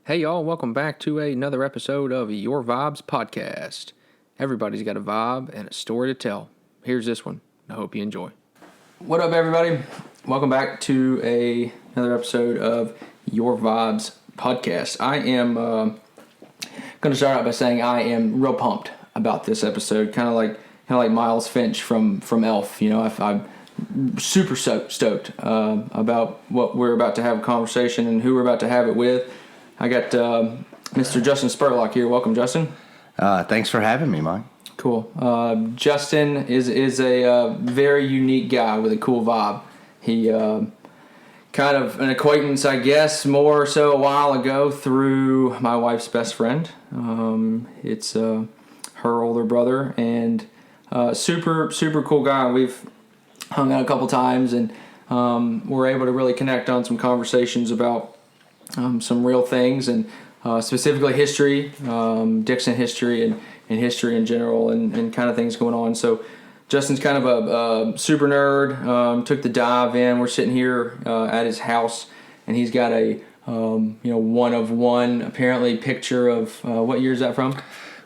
Hey y'all, welcome back to another episode of Your Vibes Podcast. Everybody's got a vibe and a story to tell. Here's this one. I hope you enjoy. What up, everybody? Welcome back to another episode of Your Vibes Podcast. I am going to start out by saying I am real pumped about this episode, kind of like Miles Finch from Elf. You know, I'm super stoked about what we're about to have a conversation and who we're about to have it with. I got Mr. Justin Spurlock here. Welcome, Justin. Thanks for having me, Mike. Cool. Justin is a very unique guy with a cool vibe. He kind of an acquaintance, I guess, more so a while ago through my wife's best friend. It's her older brother, and super cool guy. We've hung out a couple times, and we're able to really connect on some conversations about some real things, and specifically history, Dixon history, and history in general, and kind of things going on. So Justin's kind of a super nerd, took the dive in. We're sitting here at his house, and he's got a one of one apparently picture of what year is that from?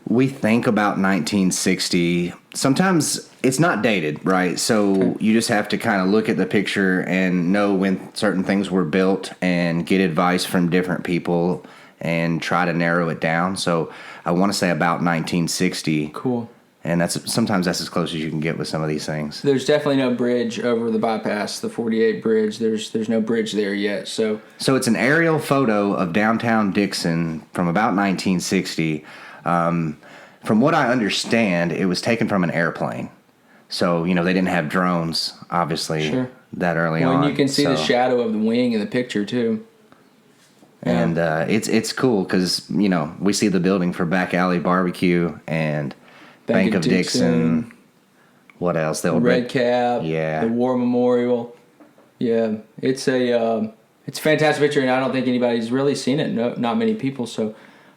We think about 1960. Sometimes it's not dated, right? So You just have to kind of look at the picture and know when certain things were built and get advice from different people and try to narrow it down. So I want to say about 1960. Cool. And sometimes that's as close as you can get with some of these things. There's definitely no bridge over the bypass, the 48 bridge. There's no bridge there yet. So it's an aerial photo of downtown Dixon from about 1960. From what I understand, it was taken from an airplane. So, they didn't have drones, obviously, that early on. And you can see the shadow of the wing in the picture, too. And it's cool because, we see the building for Back Alley Barbecue and Bank of Dixon. What else? The old Red Cap. Yeah. The War Memorial. Yeah. It's a fantastic picture, and I don't think anybody's really seen it. No, not many people. So,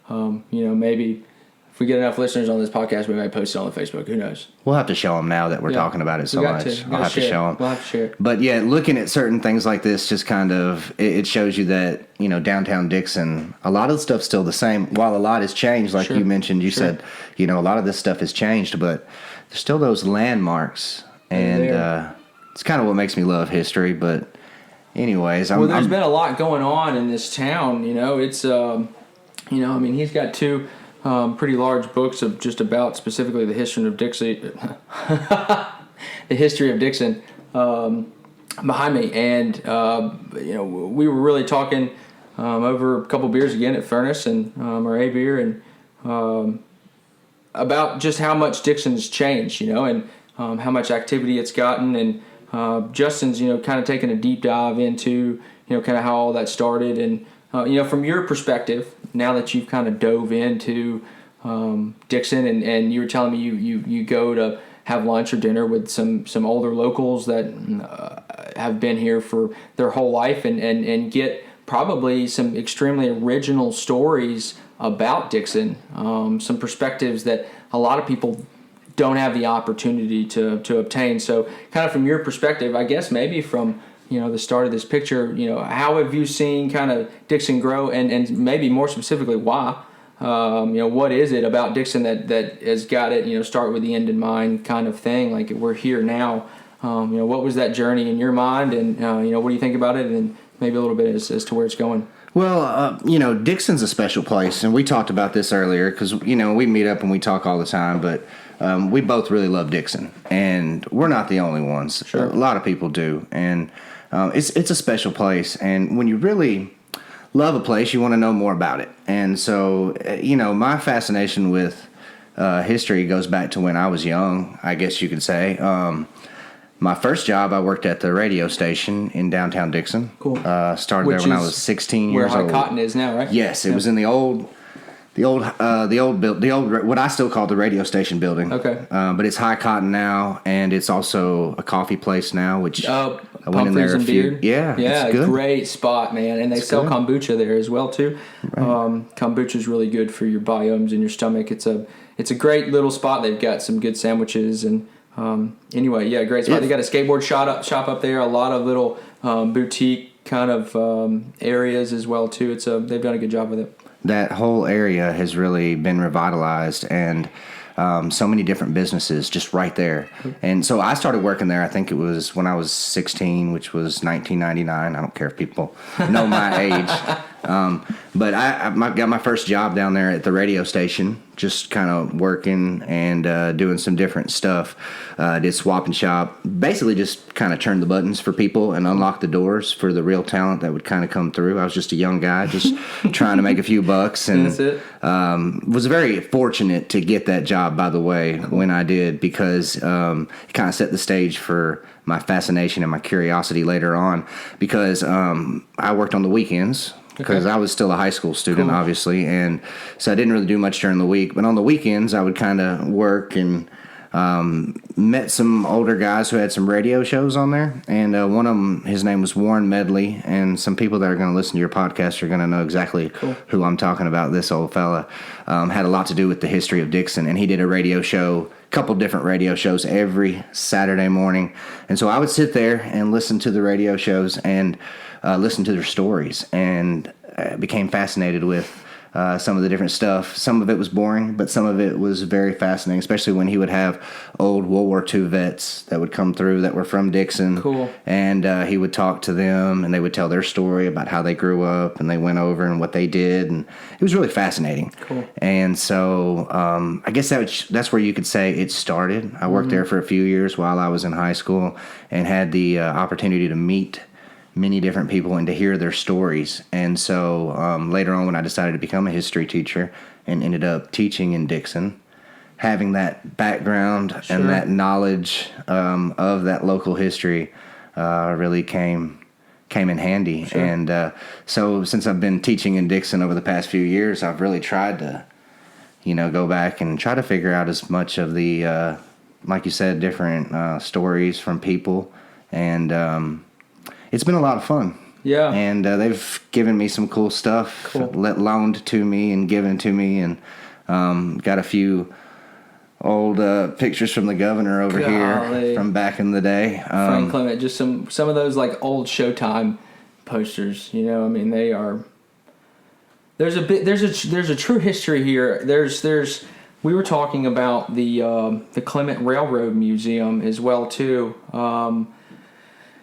maybe if we get enough listeners on this podcast, we might post it on the Facebook. Who knows? We'll have to show them now that we're talking about it so much. I'll have to show them. We'll have to share it. But yeah, looking at certain things like this just kind of, it shows you that, downtown Dixon, a lot of the stuff's still the same. While a lot has changed, like you mentioned, you said, a lot of this stuff has changed, but there's still those landmarks. And it's kind of what makes me love history. But anyways, there's been a lot going on in this town. It's, he's got two pretty large books of just about specifically the history of Dixon, the history of Dixon behind me, and we were really talking over a couple beers again at Furnace and our A beer, and about just how much Dixon's changed, and how much activity it's gotten, and Justin's kind of taking a deep dive into kind of how all that started, and from your perspective, now that you've kind of dove into Dixon, and you were telling me you go to have lunch or dinner with some older locals that have been here for their whole life, and get probably some extremely original stories about Dixon, some perspectives that a lot of people don't have the opportunity to obtain. So kind of from your perspective, I guess maybe from the start of this picture, how have you seen kind of Dixon grow, and maybe more specifically, why? What is it about Dixon that has got it, start with the end in mind kind of thing? Like, we're here now. What was that journey in your mind, and, what do you think about it, and maybe a little bit as to where it's going? Well, Dixon's a special place, and we talked about this earlier because, we meet up and we talk all the time, but we both really love Dixon, and we're not the only ones. Sure. A lot of people do, and it's a special place, and when you really love a place, you want to know more about it. And so, my fascination with history goes back to when I was young, I guess you could say. My first job, I worked at the radio station in downtown Dixon. Cool. Started there when I was 16 years old. Where High Cotton is now, right? Yes, it was in the old what I still call the radio station building. Okay. But it's High Cotton now, and it's also a coffee place now, which I went in there and Beard. Yeah, yeah, it's good. Great spot, man, and they sell kombucha there as well too. Right. Kombucha is really good for your biomes and your stomach. It's a great little spot. They've got some good sandwiches, and anyway, yeah, great spot. They got a skateboard shop up there. A lot of little boutique kind of areas as well too. They've done a good job with it. That whole area has really been revitalized, and so many different businesses just right there. And so I started working there, I think it was when I was 16, which was 1999. I don't care if people know my age. But I got my first job down there at the radio station, just kind of working and doing some different stuff. Did swap and shop, basically just kind of turned the buttons for people and unlock the doors for the real talent that would kind of come through. I was just a young guy, just trying to make a few bucks. And that's it. Was very fortunate to get that job, by the way, when I did, because it kind of set the stage for my fascination and my curiosity later on, because I worked on the weekends. Because I was still a high school student, obviously, and so I didn't really do much during the week. But on the weekends, I would kind of work and met some older guys who had some radio shows on there. And one of them, his name was Warren Medley, and some people that are going to listen to your podcast are going to know exactly who I'm talking about. This old fella had a lot to do with the history of Dickson, and he did a radio show, a couple different radio shows every Saturday morning. And so I would sit there and listen to the radio shows and listen to their stories, and became fascinated with some of the different stuff. Some of it was boring, but some of it was very fascinating, especially when he would have old World War II vets that would come through that were from Dickson. Cool. And he would talk to them, and they would tell their story about how they grew up, and they went over and what they did, and it was really fascinating. Cool. And so I guess that's where you could say it started. I worked there for a few years while I was in high school, and had the opportunity to meet many different people and to hear their stories. And so later on, when I decided to become a history teacher and ended up teaching in Dickson, having that background and that knowledge of that local history really came in handy. Sure. And so since I've been teaching in Dickson over the past few years, I've really tried to, go back and try to figure out as much of the, like you said, different stories from people. And it's been a lot of fun. Yeah. And they've given me some cool stuff, loaned to me and given to me, and got a few old pictures from the governor over here from back in the day. Frank Clement, just some of those like old Showtime posters. They are. There's a true history here. We were talking about the Clement Railroad Museum as well too.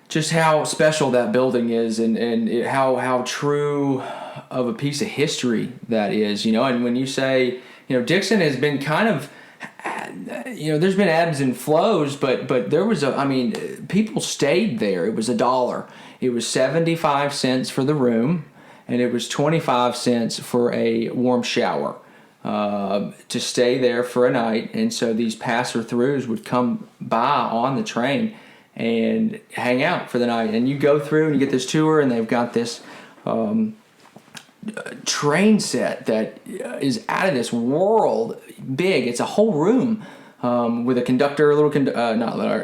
Just how special that building is, and how true of a piece of history that is, And when you say, Dickson has been kind of, there's been ebbs and flows, but there was people stayed there. It was $1. It was 75 cents for the room, and it was 25 cents for a warm shower to stay there for a night. And so these passer-throughs would come by on the train and hang out for the night, and you go through and you get this tour, and they've got this train set that is out of this world big. It's a whole room with a conductor,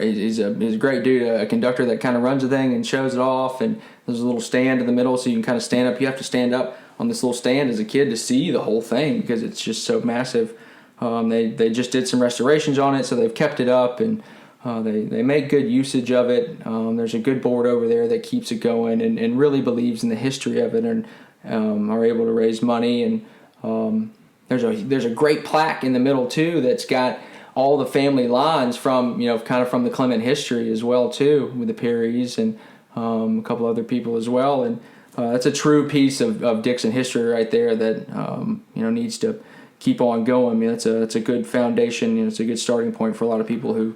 he's a great dude, a conductor that kind of runs the thing and shows it off, and there's a little stand in the middle so you can kind of stand up. You have to stand up on this little stand as a kid to see the whole thing because it's just so massive. They just did some restorations on it, so they've kept it up, and they make good usage of it. There's a good board over there that keeps it going and really believes in the history of it, and are able to raise money. And there's a great plaque in the middle too that's got all the family lines from kind of from the Clement history as well too, with the Perrys and a couple other people as well. And that's a true piece of Dickson history right there that needs to keep on going. It's a good foundation. It's a good starting point for a lot of people who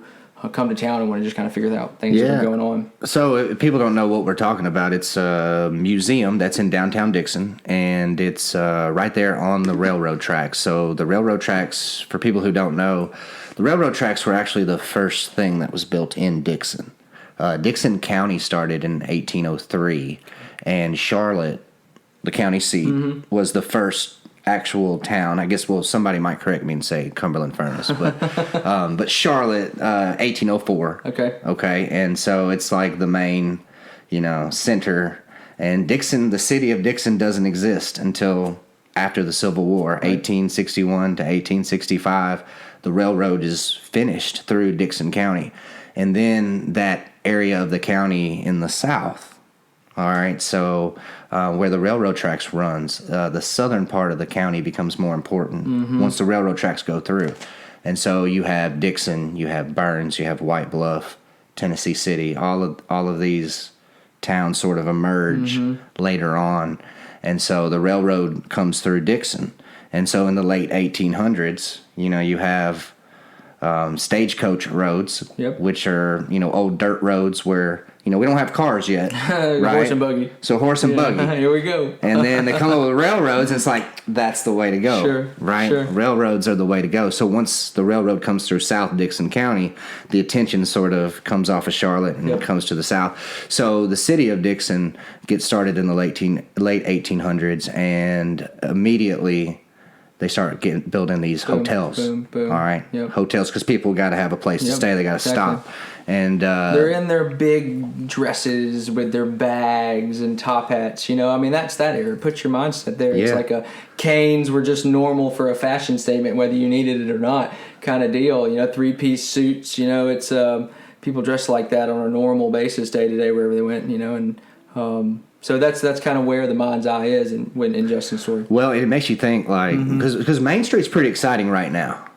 come to town and want to just kind of figure out things that are going on. So if people don't know what we're talking about, it's a museum that's in downtown Dickson, and it's right there on the railroad tracks. So the railroad tracks, for people who don't know, the railroad tracks were actually the first thing that was built in Dickson. Dickson County started in 1803, and Charlotte, the county seat, was the first actual town. I guess, somebody might correct me and say Cumberland Furnace, but Charlotte, 1804. Okay, and so it's like the main, center. And Dickson, the city of Dickson, doesn't exist until after the Civil War, 1861 to 1865. The railroad is finished through Dickson County, and then that area of the county in the south, All right, so where the railroad tracks runs, the southern part of the county becomes more important once the railroad tracks go through. And so you have Dickson, you have Burns, you have White Bluff, Tennessee City. All of these towns sort of emerge later on. And so the railroad comes through Dickson. And so in the late 1800s, you have stagecoach roads, which are, old dirt roads where, we don't have cars yet. Right? Horse and buggy. So horse and buggy. Here we go. And then they come up with railroads, and it's like, that's the way to go. Sure. Right? Sure. Railroads are the way to go. So once the railroad comes through South Dickson County, the attention sort of comes off of Charlotte and comes to the south. So the city of Dickson gets started in the late 1800s, and immediately they start building these hotels. Boom, boom. All right, hotels, because people got to have a place to stay. They got to stop, and they're in their big dresses with their bags and top hats. That's that era. Put your mindset there. It's like a canes were just normal for a fashion statement, whether you needed it or not, kind of deal. 3-piece suits. It's people dress like that on a normal basis, day to day, wherever they went. And so that's kind of where the mind's eye is in Justin's story. Well, it makes you think, like, because Main Street's pretty exciting right now.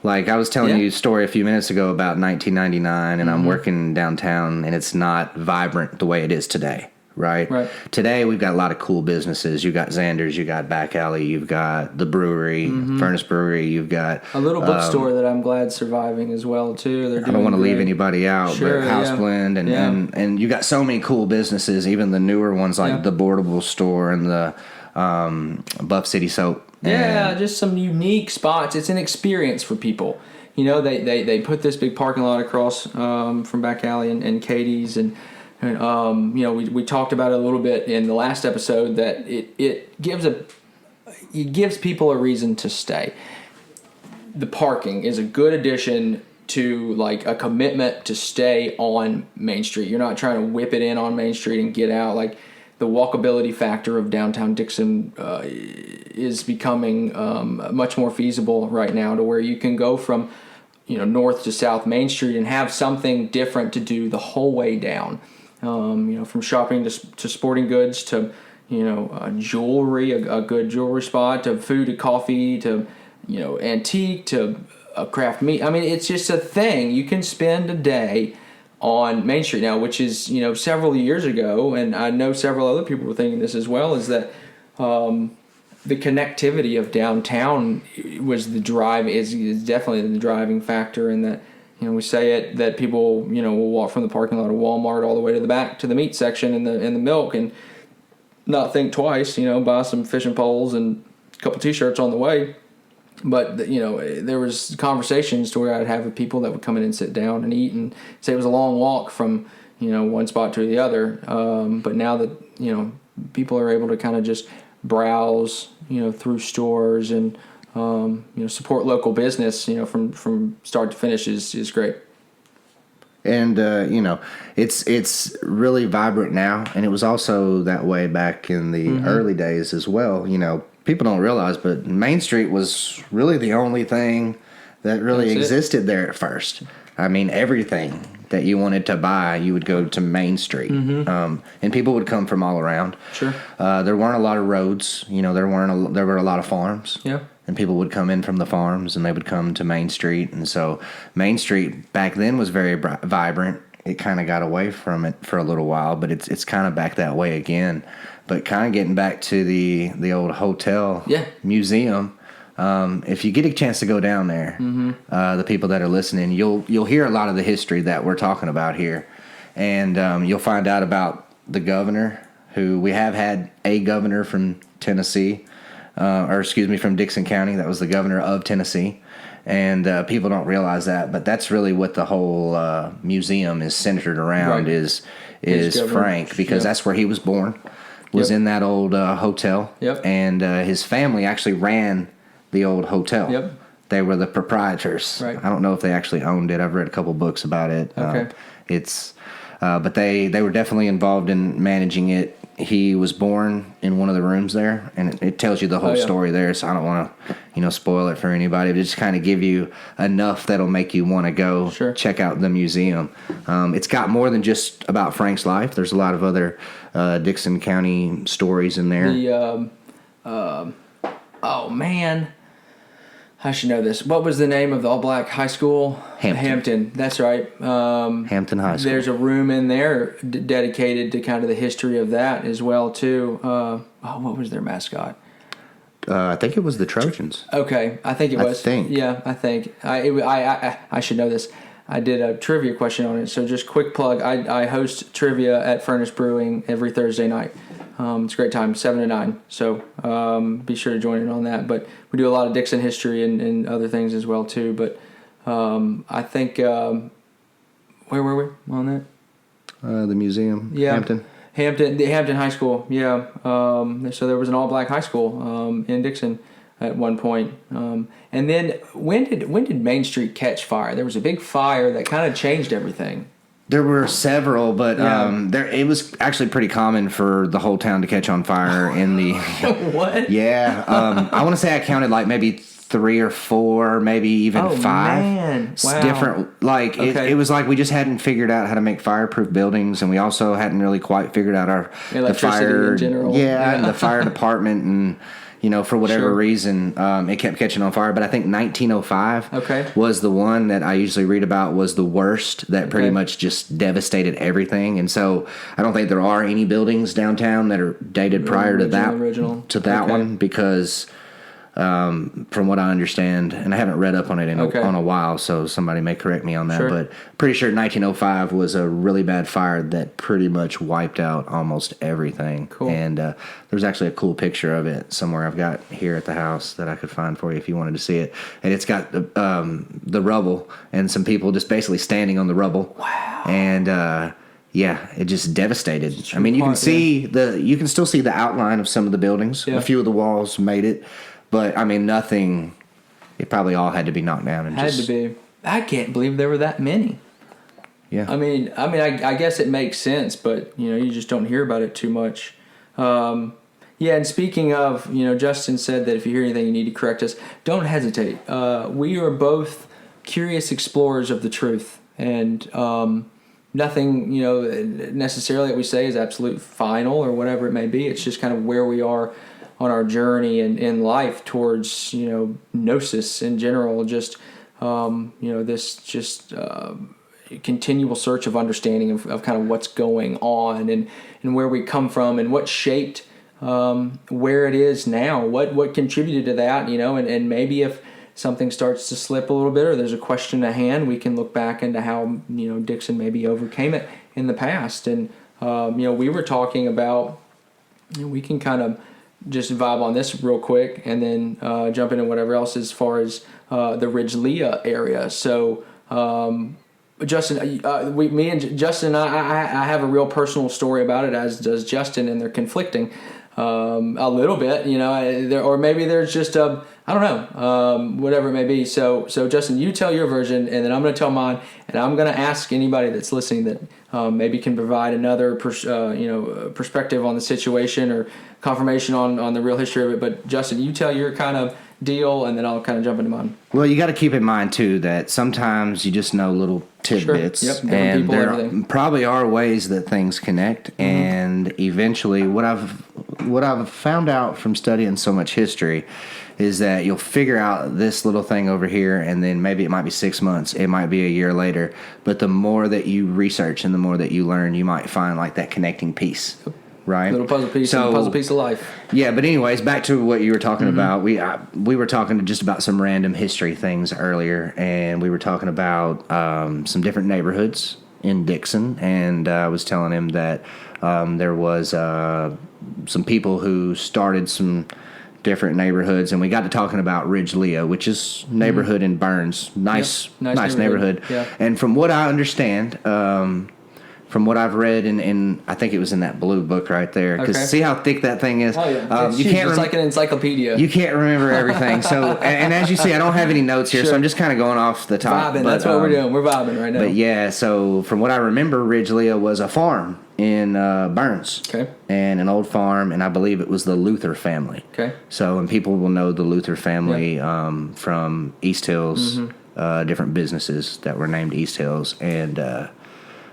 Like, I was telling you a story a few minutes ago about 1999, and I'm working downtown, and it's not vibrant the way it is today, right? Today, we've got a lot of cool businesses. You've got Xander's, you've got Back Alley, you've got the brewery, Furnace Brewery, you've got a little bookstore that I'm glad surviving as well, too. They're doing I don't want to great. Leave anybody out, but House Blend, and you got so many cool businesses, even the newer ones like the Boardable Store and the Buff City Soap. Just some unique spots. It's an experience for people. They put this big parking lot across from Back Alley and Katie's, and we talked about it a little bit in the last episode that it gives people a reason to stay. The parking is a good addition to like a commitment to stay on Main Street. You're not trying to whip it in on Main Street and get out. Like, the walkability factor of downtown Dickson is becoming much more feasible right now, to where you can go from north to south Main Street and have something different to do the whole way down. From shopping to sporting goods to jewelry, a good jewelry spot, to food, to coffee, to antique, to a craft meat. It's just a thing. You can spend a day on Main Street now, which is, several years ago, and I know several other people were thinking this as well, is that the connectivity of downtown was the drive, is definitely the driving factor, and that, we say it, that people, will walk from the parking lot of Walmart all the way to the back to the meat section and the milk and not think twice, buy some fishing poles and a couple T-shirts on the way. But, there was conversations to where I'd have people that would come in and sit down and eat and say it was a long walk from, one spot to the other. But now that, people are able to kind of just browse, through stores and, support local business, from start to finish is great. And, it's really vibrant now. And it was also that way back in the early days as well. People don't realize, but Main Street was really the only thing that really existed there at first. Everything that you wanted to buy, you would go to Main Street. And people would come from all around. Sure. There weren't a lot of roads. There were a lot of farms. Yeah. And people would come in from the farms, and they would come to Main Street. And so Main Street back then was very vibrant. It kind of got away from it for a little while, but it's kind of back that way again. But kind of getting back to the old hotel museum, if you get a chance to go down there, the people that are listening, you'll hear a lot of the history that we're talking about here, and you'll find out about the governor, who we have had a governor from Tennessee, from Dickson County. That was the governor of Tennessee. And people don't realize that, but that's really what the whole museum is centered around, is Frank, because that's where he was born. Was in that old hotel. And his family actually ran the old hotel. They were the proprietors. I don't know if they actually owned it. I've read a couple books about it. But they were definitely involved in managing it he was born in one of the rooms there, and it tells you the whole story there. So I don't want to, spoil it for anybody, but just kind of give you enough that'll make you want to go check out the museum. It's got more than just about Frank's life. There's a lot of other Dickson County stories in there. Oh man, I should know this. What was the name of the all-black high school? Hampton. That's right. Hampton High School. There's a room in there dedicated to kind of the history of that as well too. What was their mascot? I think it was the Trojans. Okay, I think it was. Yeah, I think. I should know this. I did a trivia question on it, so just quick plug. I host trivia at Furnace Brewing every Thursday night. It's a great time, 7 to 9. So be sure to join in on that. But we do a lot of Dickson history and other things as well too. But I think where were we on that? The museum, Hampton, the Hampton High School. Yeah. So there was an all-black high school in Dickson at one point. And then when did Main Street catch fire? There was a big fire that kind of changed everything. There were several, but it was actually pretty common for the whole town to catch on fire in the... What? Yeah. I want to say I counted like maybe 3 or 4, maybe even 5. Man. Wow. Different, it was like we just hadn't figured out how to make fireproof buildings, and we also hadn't really quite figured out the fire in general. And the fire department, and for whatever reason, it kept catching on fire. But I think 1905 was the one that I usually read about was the worst, that pretty much just devastated everything. And so I don't think there are any buildings downtown that are dated prior to that one, because from what I understand, and I haven't read up on it on a while, so somebody may correct me on that, but pretty sure 1905 was a really bad fire that pretty much wiped out almost everything. Cool. And there's actually a cool picture of it somewhere I've got here at the house that I could find for you if you wanted to see it. And it's got the rubble and some people just basically standing on the rubble. Wow. And it just devastated. I mean, you can still see the outline of some of the buildings. A few of the walls made it. But, I mean, nothing, it probably all had to be knocked down. To be. I can't believe there were that many. Yeah. I mean, I guess it makes sense, but, you just don't hear about it too much. And speaking of, Justin said that if you hear anything, you need to correct us. Don't hesitate. We are both curious explorers of the truth. And nothing, necessarily that we say is absolute final or whatever it may be. It's just kind of where we are on our journey in life towards, gnosis in general, just, this just continual search of understanding of kind of what's going on and where we come from and what shaped where it is now, what contributed to that, and maybe if something starts to slip a little bit or there's a question at hand, we can look back into how, Dickson maybe overcame it in the past. And, we were talking about, we can kind of just vibe on this real quick and then jump into whatever else as far as the Ridge-Leah area. So, Justin, me and Justin, I have a real personal story about it, as does Justin, and they're conflicting a little bit, or maybe there's just I don't know, whatever it may be. So Justin, you tell your version, and then I'm going to tell mine, and I'm going to ask anybody that's listening that maybe can provide another perspective on the situation or confirmation on the real history of it. But Justin, you tell your kind of deal, and then I'll kind of jump into mine. Well, you got to keep in mind too that sometimes you just know little tidbits, and there probably are ways that things connect. And eventually, what I've found out from studying so much history is that you'll figure out this little thing over here, and then maybe it might be 6 months, it might be a year later. But the more that you research and the more that you learn, you might find like that connecting piece. Right, little puzzle piece, puzzle piece of life. Yeah, but anyways, back to what you were talking about. We were talking just about some random history things earlier, and we were talking about some different neighborhoods in Dickson, and I was telling him that there was some people who started some different neighborhoods, and we got to talking about Ridge-Leah, which is neighborhood in Burns. Nice neighborhood. Yeah. And from what I understand, from what I've read, in I think it was in that blue book right there. Because see how thick that thing is. Oh yeah, it's like an encyclopedia. You can't remember everything. So, and as you see, I don't have any notes here, so I'm just kind of going off the top. Vibing. That's what we're doing. We're vibing right now. But yeah, so from what I remember, Ridge-Leah was a farm, in Burns. Okay. And an old farm, and I believe it was the Luther family. Okay. So, and people will know the Luther family from East Hills, different businesses that were named East Hills, and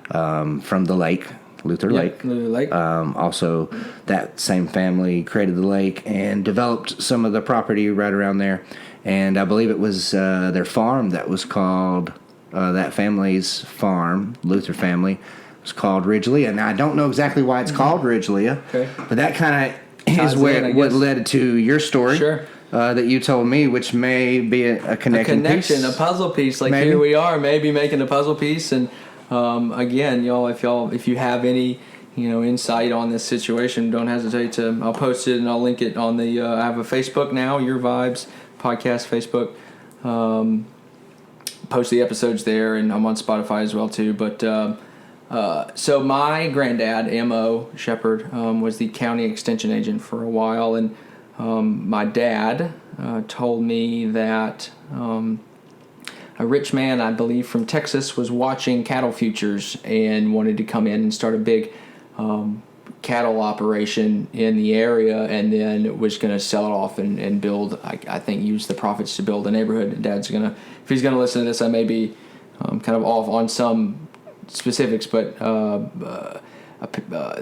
from the lake, Luther Lake. Luther Lake. Also, that same family created the lake and developed some of the property right around there. And I believe it was their farm that was called, that family's farm, Luther family, was called Ridgelea. And I don't know exactly why it's called Ridgelea, but that kind of is what led to your story. Sure. That you told me, which may be a connecting piece. A puzzle piece. Like maybe. Here we are, maybe making a puzzle piece. And again, if you have any insight on this situation, don't hesitate to. I'll post it and I'll link it on the. I have a Facebook now, Your Vibes Podcast Facebook. Post the episodes there, and I'm on Spotify as well too. But so my granddad, M.O. Shepard, was the county extension agent for a while, and my dad told me that a rich man, I believe from Texas, was watching cattle futures and wanted to come in and start a big cattle operation in the area, and then was going to sell it off and build, I think, use the profits to build a neighborhood. And Dad's going to, if he's going to listen to this, I may be kind of off on some specifics, but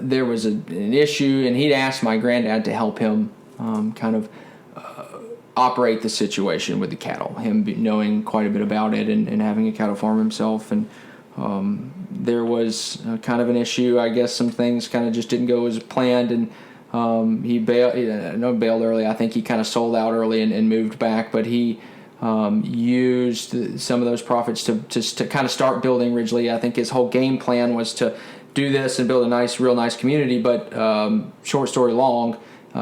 there was an issue, and he'd asked my granddad to help him operate the situation with the cattle, him knowing quite a bit about it and having a cattle farm himself. And there was kind of an issue. I guess some things kind of just didn't go as planned, and he bailed early. I think he kind of sold out early and moved back, but he used some of those profits to kind of start building Ridgelea. I think his whole game plan was to do this and build a real nice community, but short story long,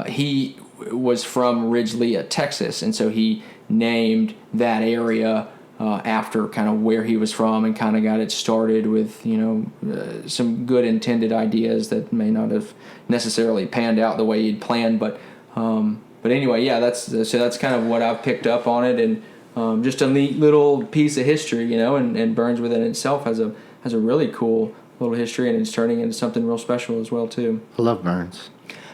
he was from Ridgelea, Texas, and so he named that area after kind of where he was from, and kind of got it started with some good intended ideas that may not have necessarily panned out the way he'd planned, but anyway, yeah, that's kind of what I've picked up on it, and just a neat little piece of history, and Burns within itself has a really cool little history, and it's turning into something real special as well too. I love Burns.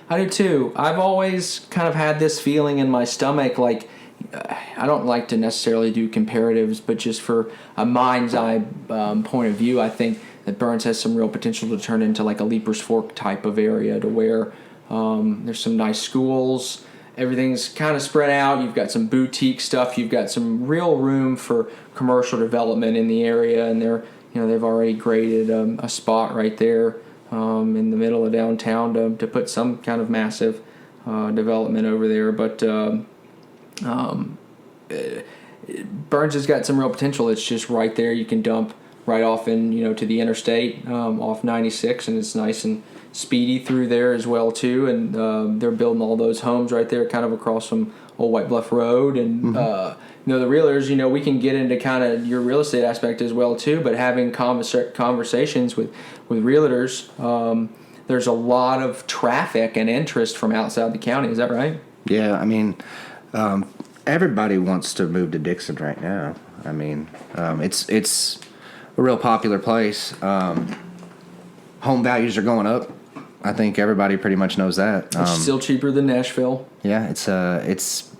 I do too. I've always kind of had this feeling in my stomach, like I don't like to necessarily do comparatives, but just for a mind's eye point of view, I think that Burns has some real potential to turn into like a Leaper's Fork type of area, to where there's some nice schools. Everything's kind of spread out. You've got some boutique stuff. You've got some real room for commercial development in the area, and they've already graded a spot right there in the middle of downtown to put some kind of massive development over there. But Burns has got some real potential. It's just right there. You can dump right off in to the interstate off 96, and it's nice and speedy through there as well too. And they're building all those homes right there, kind of across from Old White Bluff Road. And the realtors, we can get into kind of your real estate aspect as well too. But having conversations with realtors, there's a lot of traffic and interest from outside the county. Is that right? Yeah, I mean, everybody wants to move to Dickson right now. I mean, it's a real popular place. Home values are going up. I think everybody pretty much knows that. It's still cheaper than Nashville. Yeah, it's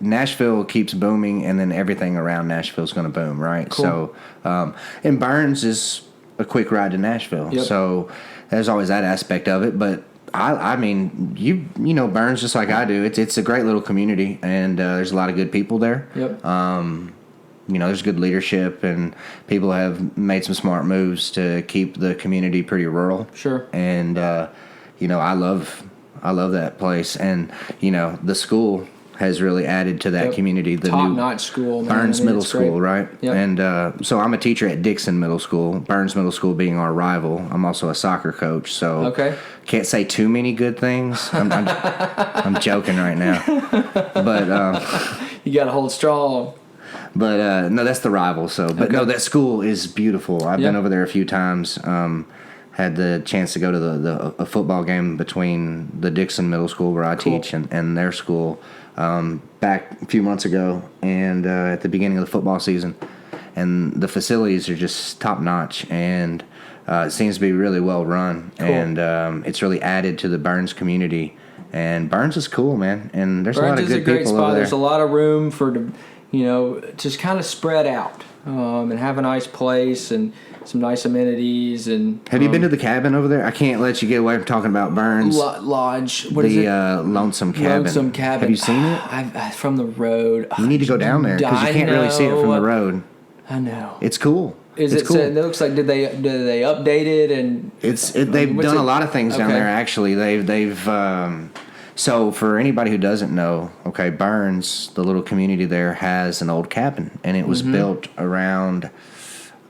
Nashville keeps booming, and then everything around Nashville is going to boom, right? Cool. So, and Burns is a quick ride to Nashville. Yep. So there's always that aspect of it. But I mean, you know Burns just like I do. It's a great little community, and there's a lot of good people there. Yep. There's good leadership, and people have made some smart moves to keep the community pretty rural. Sure. And I love that place, and the school has really added to that community. The top-notch school, Burns Middle School, right? Yep. And so I'm a teacher at Dickson Middle School. Burns Middle School being our rival. I'm also a soccer coach, so can't say too many good things. I'm joking right now, but you got to hold strong. But no, that's the rival. So, but no, that school is beautiful. I've been over there a few times. Had the chance to go to a football game between the Dickson Middle School where I teach and their school back a few months ago, and at the beginning of the football season. And the facilities are just top notch, and It seems to be really well run, and it's really added to the Burns community. And Burns is cool, man. And there's a lot of good people over there. Burns is a great spot. There's a lot of room for, just kind of spread out and have a nice place and some nice amenities. And have you been to the cabin over there? I can't let you get away from talking about Burns. Lodge. What is it? Lonesome Cabin. Lonesome Cabin. Have you seen it? I've from the road. You need to go down there because you can't really see it from the road. I know. It's cool. It's cool. It looks like did they update it and they've done a lot of things down there actually. They've so for anybody who doesn't know, okay, Burns, the little community there has an old cabin and it was built around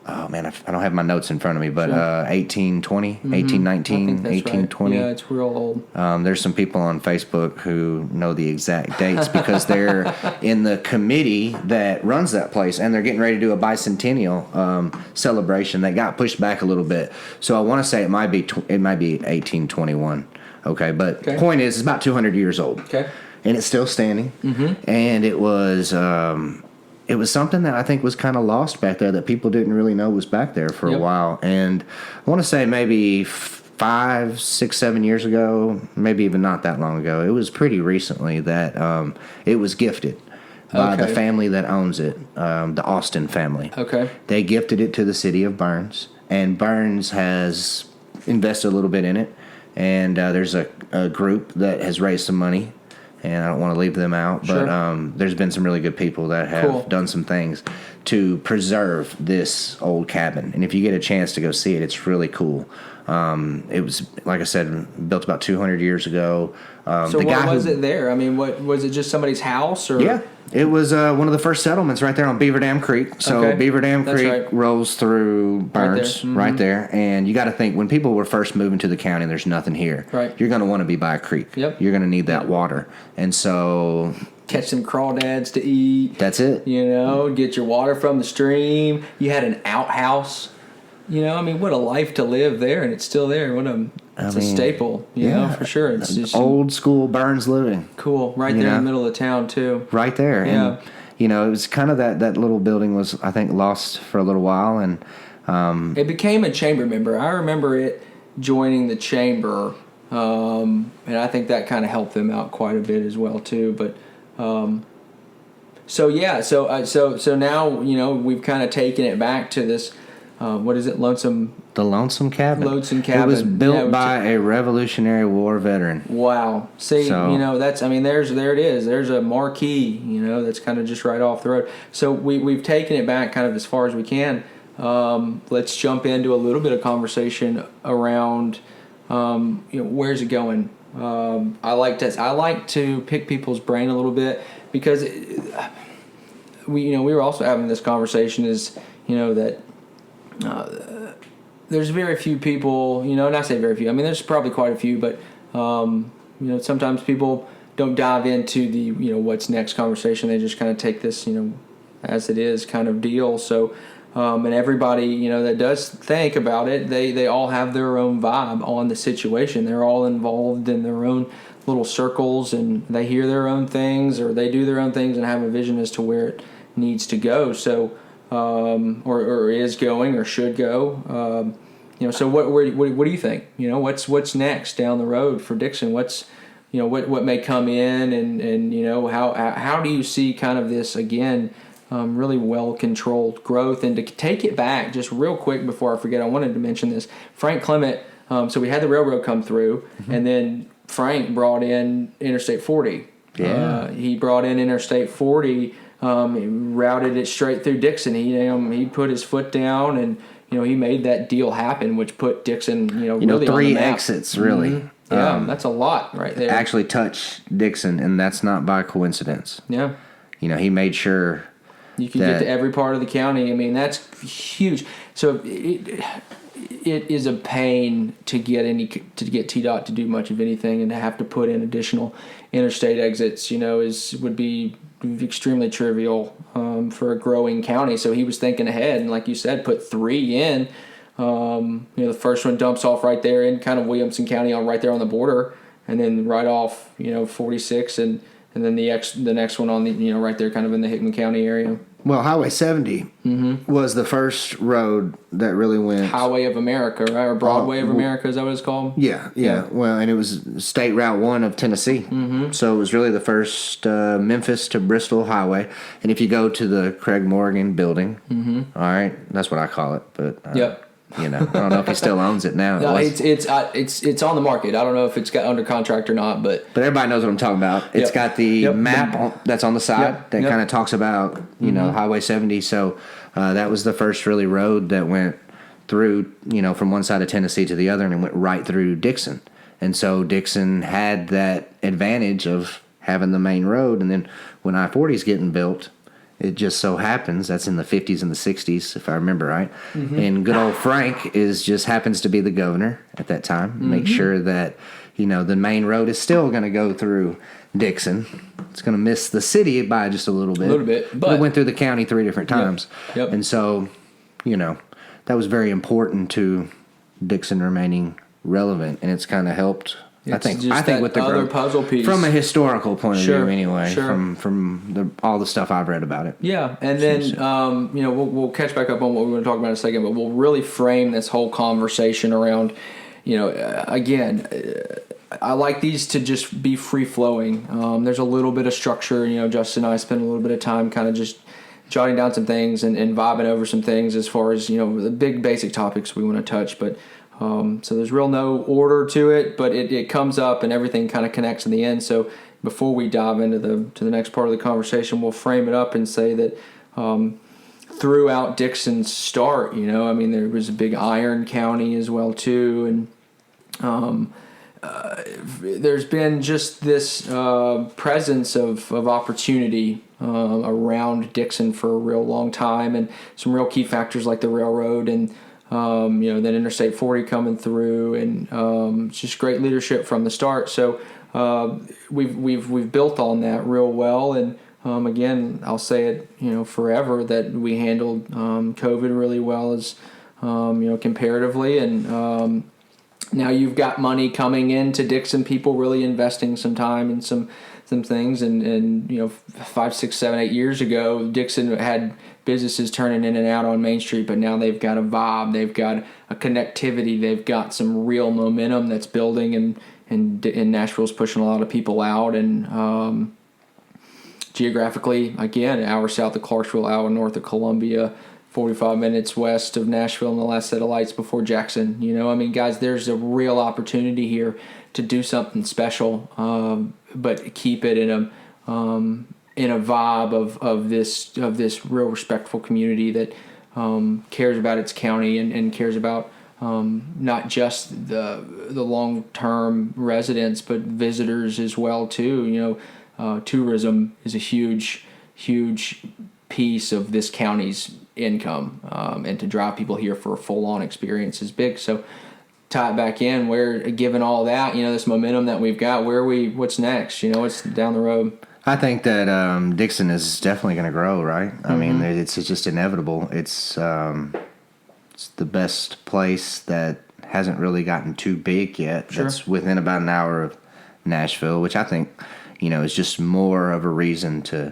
oh man, I don't have my notes in front of me, but 1820, 1819, 1820. Right. Yeah, it's real old. There's some people on Facebook who know the exact dates because they're in the committee that runs that place, and they're getting ready to do a bicentennial celebration that got pushed back a little bit. So I want to say it might be 1821. Okay, but point is, it's about 200 years old. Okay, and it's still standing, and it was. It was something that I think was kind of lost back there that people didn't really know was back there for a while. And I want to say maybe 5, 6, 7 years ago, maybe even not that long ago, it was pretty recently that it was gifted by the family that owns it, the Austin family. Okay. They gifted it to the city of Burns, and Burns has invested a little bit in it. And there's a group that has raised some money. And I don't want to leave them out, but there's been some really good people that have done some things to preserve this old cabin. And if you get a chance to go see it, it's really cool. It was, like I said, built about 200 years ago. So what was it there? I mean, what was it? Just somebody's house, or yeah, it was one of the first settlements right there on Beaver Dam Creek. So Beaver Dam Creek rolls through Burns right there, and you got to think when people were first moving to the county, there's nothing here. Right, you're going to want to be by a creek. Yep, you're going to need that water, and so catch some crawdads to eat. That's it. Get your water from the stream. You had an outhouse. I mean, what a life to live there, and it's still there. It's a staple, you know, for sure. It's just old school Burns living. Cool, right there in the middle of town too. Right there, and it was kind of that little building was, I think, lost for a little while, and it became a chamber member. I remember it joining the chamber, and I think that kind of helped them out quite a bit as well too. But so now we've kind of taken it back to this. What is it? The Lonesome Cabin. Lonesome Cabin. It was built by a Revolutionary War veteran. Wow. See, there it is. There's a marquee, that's kind of just right off the road. So we've taken it back kind of as far as we can. Let's jump into a little bit of conversation around, where's it going? I like to pick people's brain a little bit because we were also having this conversation that. There's very few people, and I say very few. I mean, there's probably quite a few, but sometimes people don't dive into the what's next conversation. They just kind of take this as it is kind of deal. So, and everybody that does think about it, they all have their own vibe on the situation. They're all involved in their own little circles, and they hear their own things or they do their own things and have a vision as to where it needs to go. So. Or is going or should go. So what do you think? What's next down the road for Dickson? What's what may come in and how do you see kind of this again really well controlled growth? And to take it back just real quick before I forget, I wanted to mention this. Frank Clement. So we had the railroad come through, and then Frank brought in Interstate 40. Yeah, he brought in Interstate 40. He routed it straight through Dickson. He put his foot down, and he made that deal happen, which put Dickson really 3 on the map. exits really. Mm-hmm. Yeah, that's a lot right there. Actually touch Dickson, and that's not by coincidence. Yeah, he made sure you could get to every part of the county. I mean, that's huge. So it is a pain to get TDOT to do much of anything, and to have to put in additional interstate exits. Would be extremely trivial for a growing county. So he was thinking ahead, and like you said, put 3 in. The first one dumps off right there in kind of Williamson County, right there on the border, and then right off 46 and and then the next one on the right there, kind of in the Hickman County area. Well, Highway 70 was the first road that really went... Highway of America, right? Or Broadway of America, is that what it's called? Yeah. Well, and it was State Route 1 of Tennessee. Mm-hmm. So it was really the first Memphis to Bristol highway. And if you go to the Craig Morgan building, all right, that's what I call it. But Yep. I don't know if he still owns it now. No, it's on the market. I don't know if it's got under contract or not, but everybody knows what I'm talking about. It's got the map that's on the side that kind of talks about Highway 70. So that was the first really road that went through from one side of Tennessee to the other, and it went right through Dickson. And so Dickson had that advantage of having the main road. And then when I-40 is getting built, it just so happens that's in the 50s and the 60s, if I remember right. Mm-hmm. And good old Frank just happens to be the governor at that time. Mm-hmm. Make sure that the main road is still going to go through Dickson. It's going to miss the city by just a little bit. But it went through the county 3 different times. Yep. And so, that was very important to Dickson remaining relevant, and it's kind of helped. I think with the other growth, puzzle piece from a historical point of view, anyway. Sure. From all the stuff I've read about it. Yeah, and then we'll catch back up on what we're going to talk about in a second, but we'll really frame this whole conversation around, again, I like these to just be free flowing. There's a little bit of structure. Justin and I spent a little bit of time kind of just jotting down some things and vibing over some things as far as the big basic topics we want to touch, but. So there's real no order to it, but it comes up and everything kind of connects in the end. So before we dive into the next part of the conversation, we'll frame it up and say that throughout Dickson's start, there was a big iron county as well too, and there's been just this presence of opportunity around Dickson for a real long time, and some real key factors like the railroad and. Then Interstate 40 coming through, and it's just great leadership from the start. So we've built on that real well, and again, I'll say it forever that we handled COVID really well as comparatively, and now you've got money coming into Dickson, people really investing some time in some things, and 5, 6, 7, 8 years ago, Dickson had businesses turning in and out on Main Street, but now they've got a vibe, they've got a connectivity, they've got some real momentum that's building, and Nashville's pushing a lot of people out, and geographically, again, an hour south of Clarksville, hour north of Columbia, 45 minutes west of Nashville, and the last set of lights before Jackson. Guys, there's a real opportunity here to do something special, but keep it in a vibe of this real respectful community that cares about its county and cares about not just the long-term residents but visitors as well too. Tourism is a huge piece of this county's income, and to drive people here for a full-on experience is big. So tie it back in, where given all that, this momentum that we've got, what's next? What's down the road? I think that Dickson is definitely going to grow, right? I mean, it's just inevitable. It's the best place that hasn't really gotten too big yet. Sure. That's within about an hour of Nashville, which I think, is just more of a reason to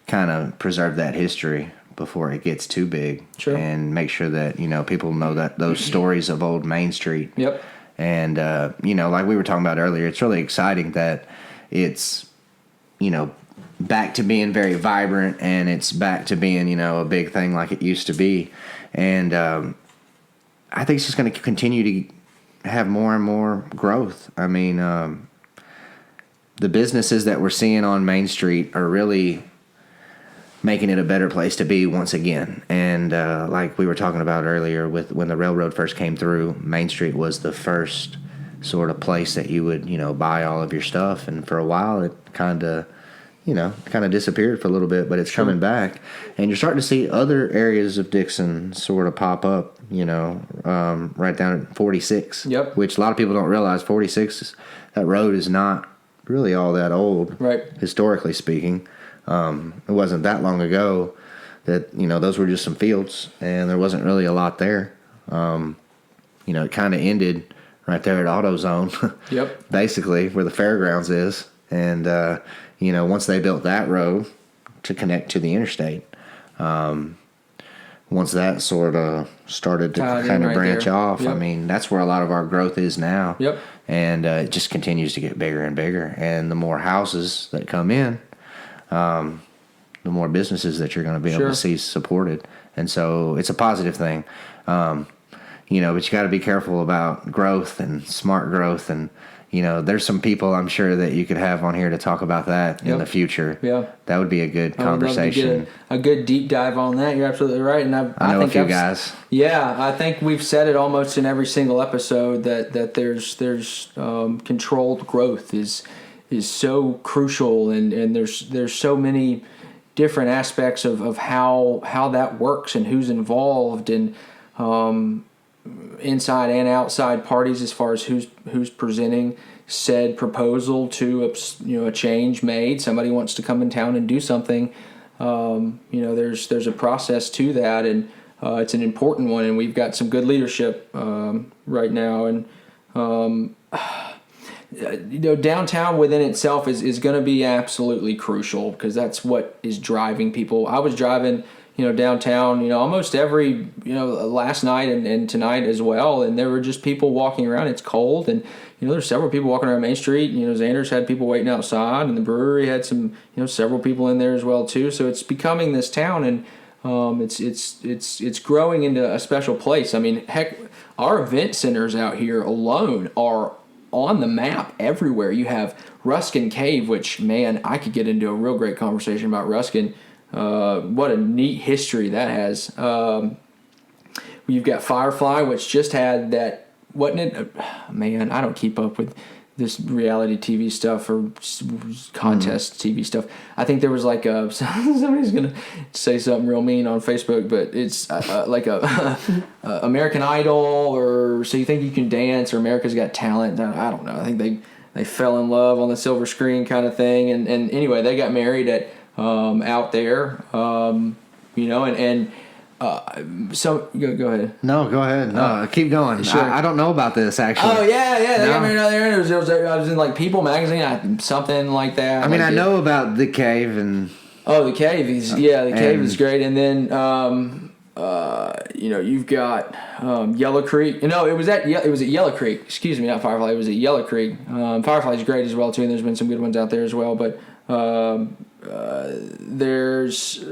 kind of preserve that history before it gets too big. Sure. And make sure that, people know that those stories of old Main Street. Yep. And, like we were talking about earlier, it's really exciting that it's, back to being very vibrant, and it's back to being, a big thing like it used to be. And I think it's just going to continue to have more and more growth. I mean, the businesses that we're seeing on Main Street are really making it a better place to be once again. And like we were talking about earlier, with when the railroad first came through, Main Street was the first sort of place that you would, buy all of your stuff. And for a while, it kind of disappeared for a little bit, but it's coming back. And you're starting to see other areas of Dickson sort of pop up, right down at 46. Yep. Which a lot of people don't realize. 46, that road is not really all that old, right? Historically speaking. It wasn't that long ago that, those were just some fields, and there wasn't really a lot there. It kind of ended right there at AutoZone. Yep. Basically, where the fairgrounds is. And, once they built that road to connect to the interstate, once that sort of started to kind of branch off, I mean, that's where a lot of our growth is now. Yep. And it just continues to get bigger and bigger. And the more houses that come in, the more businesses that you're going to be able to see supported. And so it's a positive thing. But you got to be careful about growth and smart growth. And, there's some people I'm sure that you could have on here to talk about that in the future. Yeah. That would be a good conversation. I would love to get a good deep dive on that. You're absolutely right. And I know a few guys. Yeah, I think we've said it almost in every single episode that there's controlled growth is so crucial, and there's so many different aspects of how that works and who's involved, and inside and outside parties as far as who's presenting said proposal to a change made. Somebody wants to come in town and do something. There's a process to that, and it's an important one. And we've got some good leadership right now. And downtown within itself is going to be absolutely crucial, because that's what is driving people. I was driving downtown, almost every, last night and tonight as well. And there were just people walking around. It's cold. And, there's several people walking around Main Street. Xander's had people waiting outside, and the brewery had some, several people in there as well too. So it's becoming this town, and it's growing into a special place. I mean, heck, our event centers out here alone are on the map everywhere. You have Ruskin Cave, which, man, I could get into a real great conversation about Ruskin. What a neat history that has. You've got Firefly, which just had that, wasn't it? Man, I don't keep up with this reality TV stuff or contest TV stuff. I think there was like somebody's going to say something real mean on Facebook, but it's like a American Idol, or So You Think You Can Dance, or America's Got Talent. I don't know. I think they fell in love on the silver screen kind of thing. And anyway, they got married at out there, so go ahead. No, go ahead. No, keep going. Sure. I don't know about this, actually. Oh, yeah, they got married out there. I was in, like, People magazine, something like that. I mean, I know about the cave and... Oh, the cave. The cave is great. And then, you've got Yellow Creek. No, it was at Yellow Creek. Excuse me, not Firefly. It was at Yellow Creek. Firefly's great as well, too, and there's been some good ones out there as well. But there's...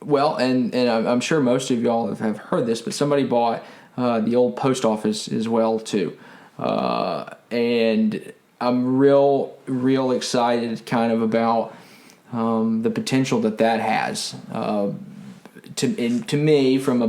Well, and I'm sure most of y'all have heard this, but somebody bought the old post office as well, too. And I'm real excited kind of about the potential that has. To me, from a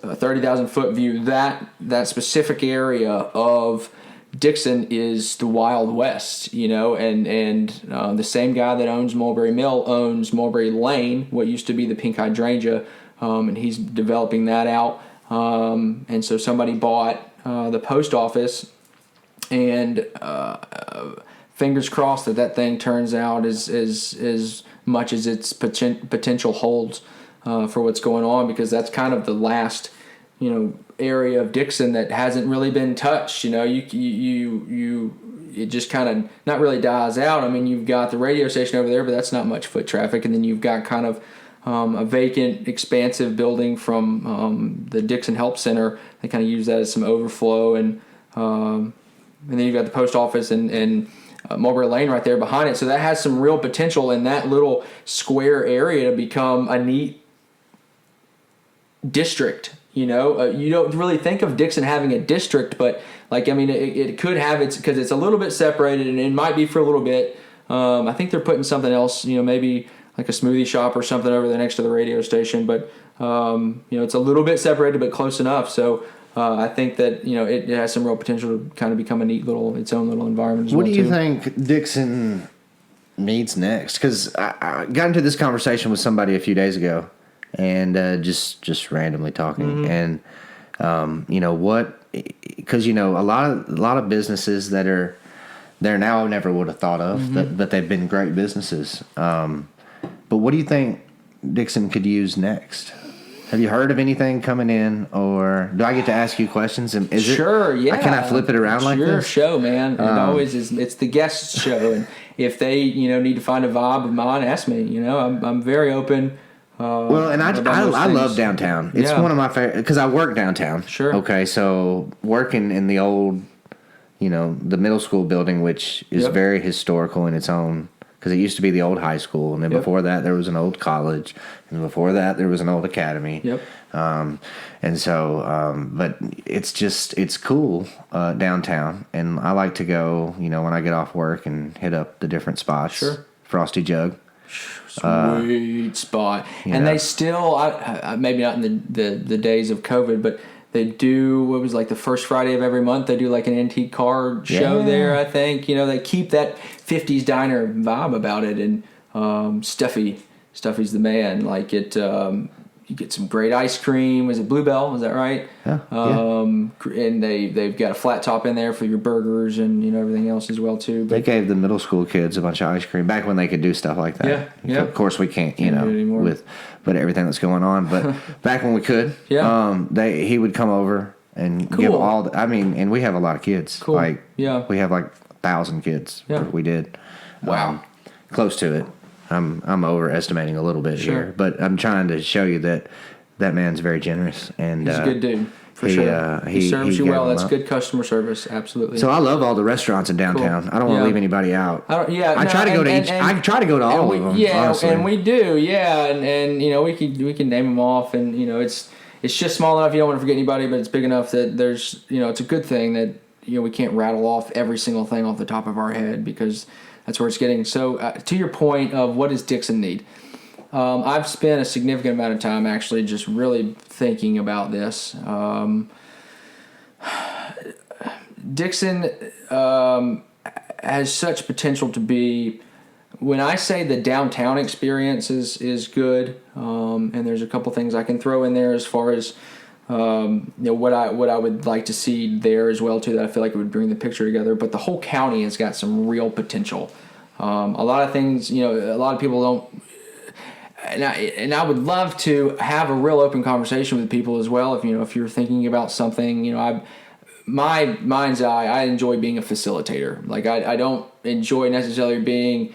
30,000-foot view, that specific area of Dickson is the Wild West, and the same guy that owns Mulberry Mill owns Mulberry Lane, what used to be the pink hydrangea, and he's developing that out. And so somebody bought the post office, and fingers crossed that thing turns out as much as its potential holds for what's going on, because that's kind of the last area of Dickson that hasn't really been touched. It just kind of not really dies out. I mean, you've got the radio station over there, but that's not much foot traffic, and then you've got kind of a vacant, expansive building from the Dixon Help Center. They kind of use that as some overflow, and then you've got the post office and Mulberry Lane right there behind it. So that has some real potential in that little square area to become a neat district. You don't really think of Dickson having a district, but it could have its, because it's a little bit separated, and it might be for a little bit. I think they're putting something else, maybe like a smoothie shop or something over there next to the radio station, but it's a little bit separated but close enough. So I think that it has some real potential to kind of become its own little environment as well. What do you think Dickson needs next? Because I got into this conversation with somebody a few days ago. And just randomly talking, and what? Because a lot of businesses that are there now I never would have thought of, but they've been great businesses. But what do you think Dickson could use next? Have you heard of anything coming in, or do I get to ask you questions? Sure, yeah. Can I flip it around like this? Your show, man. It always is. It's the guest show, if they, need to find a vibe of mine, ask me. I'm very open. Well, and I love downtown. It's one of my favorite because I work downtown. Sure. Okay, so working in the old, the middle school building, which is very historical in its own, because it used to be the old high school, and then before that there was an old college, and before that there was an old academy. Yep. And so, but it's cool downtown, and I like to go, when I get off work and hit up the different spots. Sure. Frosty Jug. Sweet spot. And they still, maybe not in the days of COVID, but they do, what was like the first Friday of every month, they do like an antique car show there, I think. They keep that 50s diner vibe about it. And Stuffy's the man. Like you get some great ice cream. Was it Bluebell? Is that right? Yeah. And they've got a flat top in there for your burgers and everything else as well too. But they gave the middle school kids a bunch of ice cream back when they could do stuff like that. Yeah. Of course we can't, do it anymore. with everything that's going on. But back when we could, he would come over and give all. And we have a lot of kids. Cool. We have like 1,000 kids. Yeah. We did. Wow. Close to it. I'm overestimating a little bit here, but I'm trying to show you that man's very generous, and he's a good dude for sure. He serves you well. That's good customer service, absolutely. So I love all the restaurants in downtown. Cool. I don't want to leave anybody out. I try to go to each. I try to go to all of them. Yeah, honestly. And we do. Yeah, and we can name them off, and it's just small enough you don't want to forget anybody, but it's big enough that there's it's a good thing that we can't rattle off every single thing off the top of our head because that's where it's getting. So to your point of what does Dickson need? I've spent a significant amount of time actually just really thinking about this. Dickson has such potential to be, when I say the downtown experience is good, and there's a couple things I can throw in there as far as what I would like to see there as well too, that I feel like it would bring the picture together. But the whole county has got some real potential. A lot of things, a lot of people don't. And I would love to have a real open conversation with people as well. If you're thinking about something, my mind's eye, I enjoy being a facilitator. Like I don't enjoy necessarily being,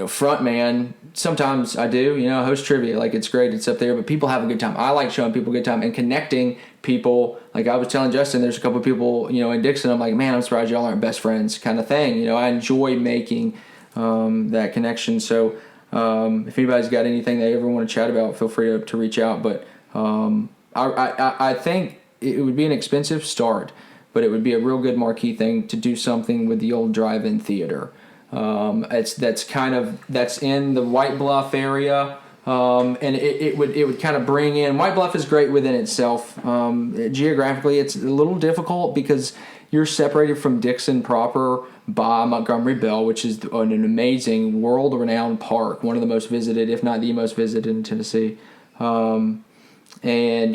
front man. Sometimes I do, host trivia. Like it's great, it's up there, but people have a good time. I like showing people a good time and connecting people. Like I was telling Justin, there's a couple of people, in Dixon. I'm like, man, I'm surprised y'all aren't best friends, kind of thing. I enjoy making that connection. So. If anybody's got anything they ever want to chat about, feel free to reach out. But I think it would be an expensive start, but it would be a real good marquee thing to do something with the old drive-in theater. That's in the White Bluff area, and it would kind of bring in. White Bluff is great within itself. Geographically, it's a little difficult because you're separated from Dixon proper by Montgomery Bell, which is an amazing, world-renowned park, one of the most visited, if not the most visited in Tennessee. And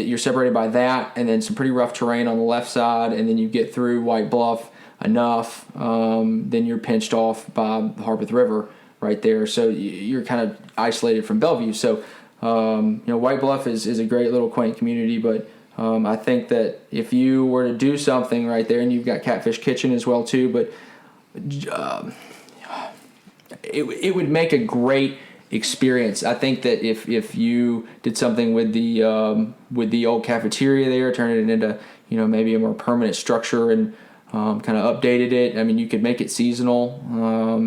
you're separated by that, and then some pretty rough terrain on the left side, and then you get through White Bluff enough, then you're pinched off by the Harpeth River right there. So you're kind of isolated from Bellevue. So, White Bluff is a great little quaint community, but I think that if you were to do something right there, and you've got Catfish Kitchen as well too, but it would make a great experience. I think that if you did something with the old cafeteria there, turn it into maybe a more permanent structure and kind of updated it. I mean, you could make it seasonal.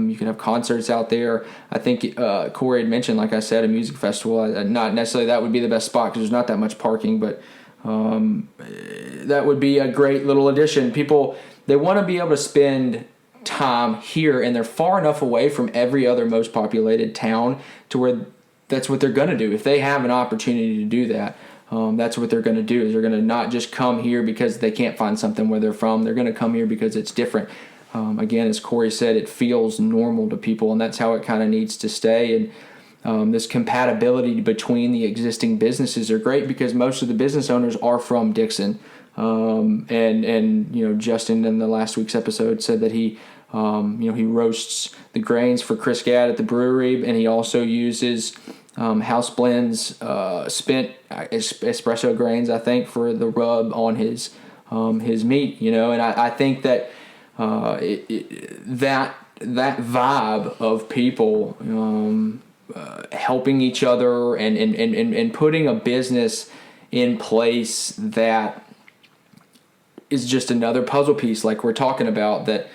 You could have concerts out there. I think Corey had mentioned, like I said, a music festival. Not necessarily that would be the best spot because there's not that much parking, but that would be a great little addition. People, they want to be able to spend time here, and they're far enough away from every other most populated town to where that's what they're going to do. If they have an opportunity to do that, that's what they're going to do. Is they're going to not just come here because they can't find something where they're from. They're going to come here because it's different. Again, as Corey said, it feels normal to people, and that's how it kind of needs to stay. And this compatibility between the existing businesses are great because most of the business owners are from Dixon. And Justin in the last week's episode said that he roasts the grains for Chris Gadd at the brewery, and he also uses house blends, spent espresso grains, I think, for the rub on his meat. And I think that that vibe of people helping each other and putting a business in place that is just another puzzle piece, like we're talking about, that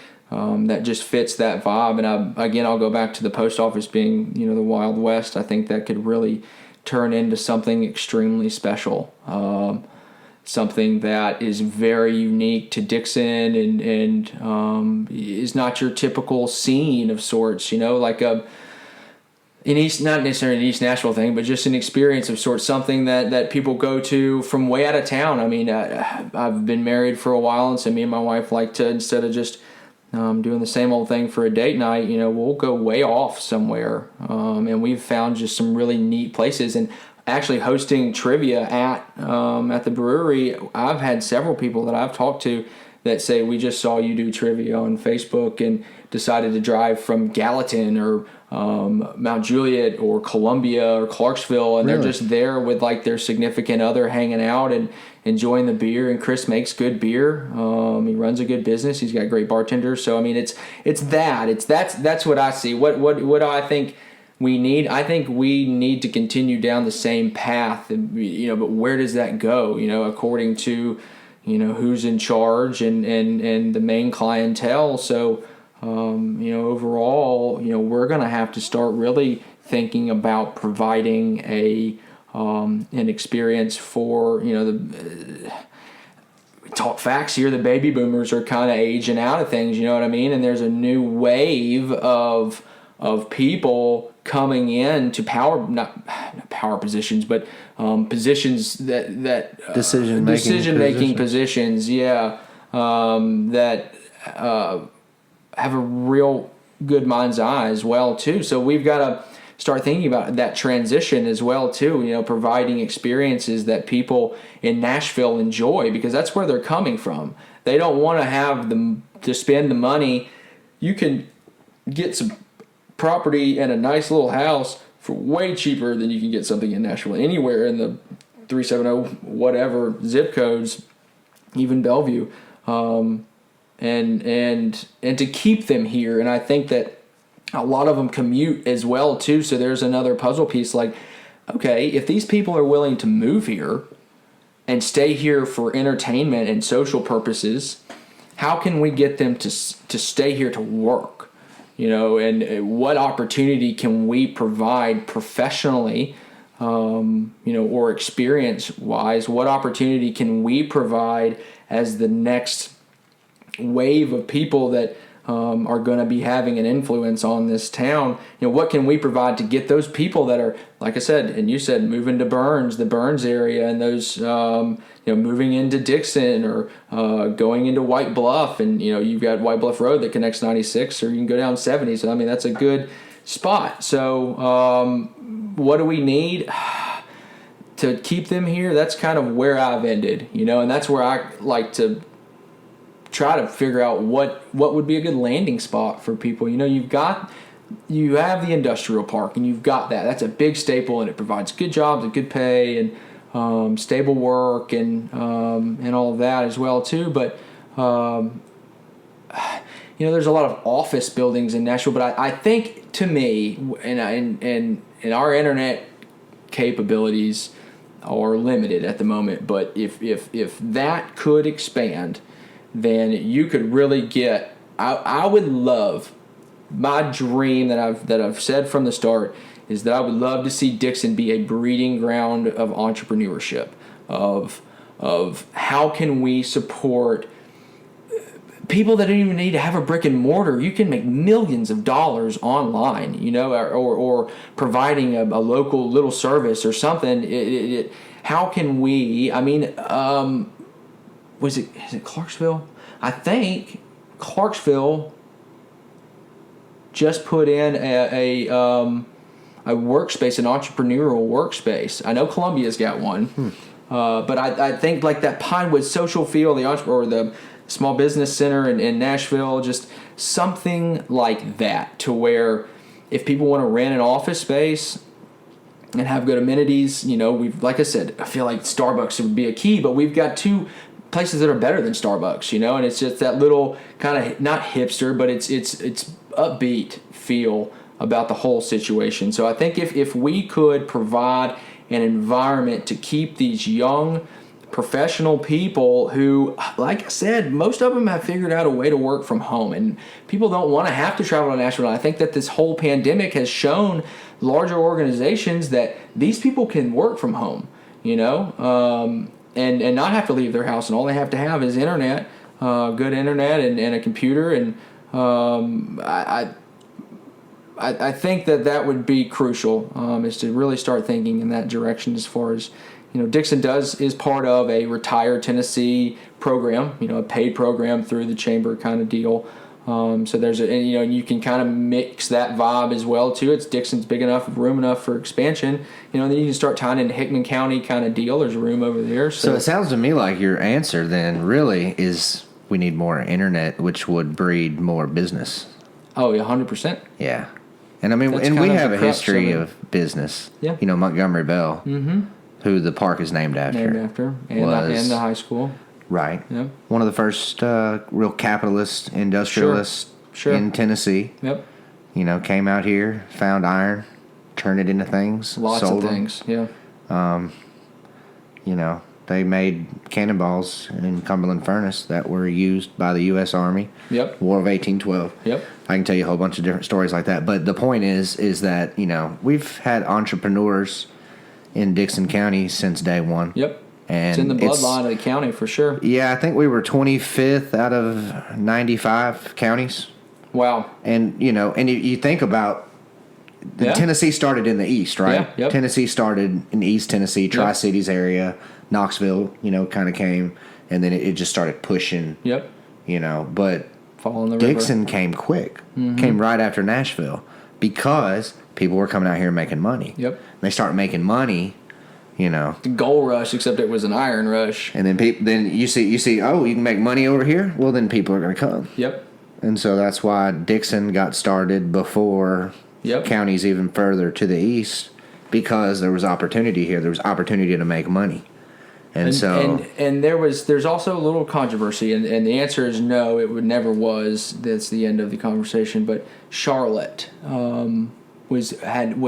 just fits that vibe. And I'll go back to the post office being, the Wild West. I think that could really turn into something extremely special, something that is very unique to Dickson and is not your typical scene of sorts, like not necessarily an East Nashville thing, but just an experience of sorts, something that people go to from way out of town. I mean, I've been married for a while, and so me and my wife like to, instead of just doing the same old thing for a date night, we'll go way off somewhere. And we've found just some really neat places. And actually hosting trivia at the brewery, I've had several people that I've talked to that say, we just saw you do trivia on Facebook and decided to drive from Gallatin or Mount Juliet or Columbia or Clarksville, and they're just there with like their significant other hanging out and enjoying the beer. And Chris makes good beer. He runs a good business. He's got great bartenders. So I mean, that's what I see. What do I think we need? I think we need to continue down the same path. But where does that go? According to who's in charge and the main clientele. So overall, we're going to have to start really thinking about providing an experience for, we talk facts here. The baby boomers are kind of aging out of things, you know what I mean? And there's a new wave of people coming in to not power positions, but positions that decision making positions, that have a real good mind's eye as well too. So we've got to start thinking about that transition as well too, providing experiences that people in Nashville enjoy, because that's where they're coming from. They don't want to have to spend the money. You can get some property and a nice little house for way cheaper than you can get something in Nashville, anywhere in the 370 whatever zip codes, even Bellevue. And to keep them here. And I think that a lot of them commute as well too. So there's another puzzle piece, like, okay, if these people are willing to move here and stay here for entertainment and social purposes, how can we get them to stay here to work? And what opportunity can we provide professionally, or experience wise? What opportunity can we provide as the next wave of people that are going to be having an influence on this town? What can we provide to get those people that are, like I said, and you said, moving to the Burns area, and those moving into Dickson or going into White Bluff, and you've got White Bluff Road that connects 96, or you can go down 70. So I mean, that's a good spot. So what do we need to keep them here? That's kind of where I've ended, and that's where I like to try to figure out what would be a good landing spot for people. You have the industrial park, and you've got that. That's a big staple, and it provides good jobs and good pay and stable work and all of that as well too. But there's a lot of office buildings in Nashville. But I think, to me, and our internet capabilities are limited at the moment. But if that could expand, then you could really get. I would love, my dream that I've said from the start is that I would love to see Dickson be a breeding ground of entrepreneurship, of how can we support people that don't even need to have a brick and mortar. You can make millions of dollars online, or providing a local little service or something. How can we? I mean. Is it Clarksville? I think Clarksville just put in a workspace, an entrepreneurial workspace. I know Columbia's got one, but I think like that Pinewood Social Field, or the Small Business Center in Nashville, just something like that, to where if people want to rent an office space and have good amenities, like I said, I feel like Starbucks would be a key, but we've got two places that are better than Starbucks, and it's just that little kind of, not hipster, but it's upbeat feel about the whole situation. So I think if we could provide an environment to keep these young professional people who, like I said, most of them have figured out a way to work from home, and people don't want to have to travel to Nashville. And I think that this whole pandemic has shown larger organizations that these people can work from home, and not have to leave their house, and all they have to have is internet, good internet, and a computer. And I think that would be crucial, is to really start thinking in that direction as far as, Dickson is part of a Retire Tennessee program, a paid program through the chamber kind of deal. So there's you can kind of mix that vibe as well too. Dixon's big enough, room enough for expansion. Then you can start tying into Hickman County kind of deal. There's room over there. So it sounds to me like your answer then really is we need more internet, which would breed more business. Oh, yeah, 100%. Yeah. And I mean, we have a history of business. Yeah. Montgomery Bell, who the park is named after. And the high school. Right. Yep. One of the first real capitalist industrialists in Tennessee. Yep. Came out here, found iron, turned it into things. Lots sold of things, them. Yeah. They made cannonballs in Cumberland Furnace that were used by the U.S. Army. Yep. War of 1812. Yep. I can tell you a whole bunch of different stories like that. But the point is that, we've had entrepreneurs in Dickson County since day one. Yep. And it's in the bloodline of the county for sure. Yeah, I think we were 25th out of 95 counties. Wow. And, and you think about Tennessee started in the east, right? Yeah, yep. Tennessee started in East Tennessee, Tri-Cities area. Knoxville, kind of came, and then it just started pushing. Yep. But Following the Dickson river. Came quick. Came right after Nashville because people were coming out here making money. Yep. They start making money, The gold rush, except it was an iron rush. And then you see, oh, you can make money over here? Well, then people are going to come. Yep. And so that's why Dickson got started before counties even further to the east, because there was opportunity here. There was opportunity to make money. And there's also a little controversy, and the answer is no, it never was. That's the end of the conversation. But Charlotte was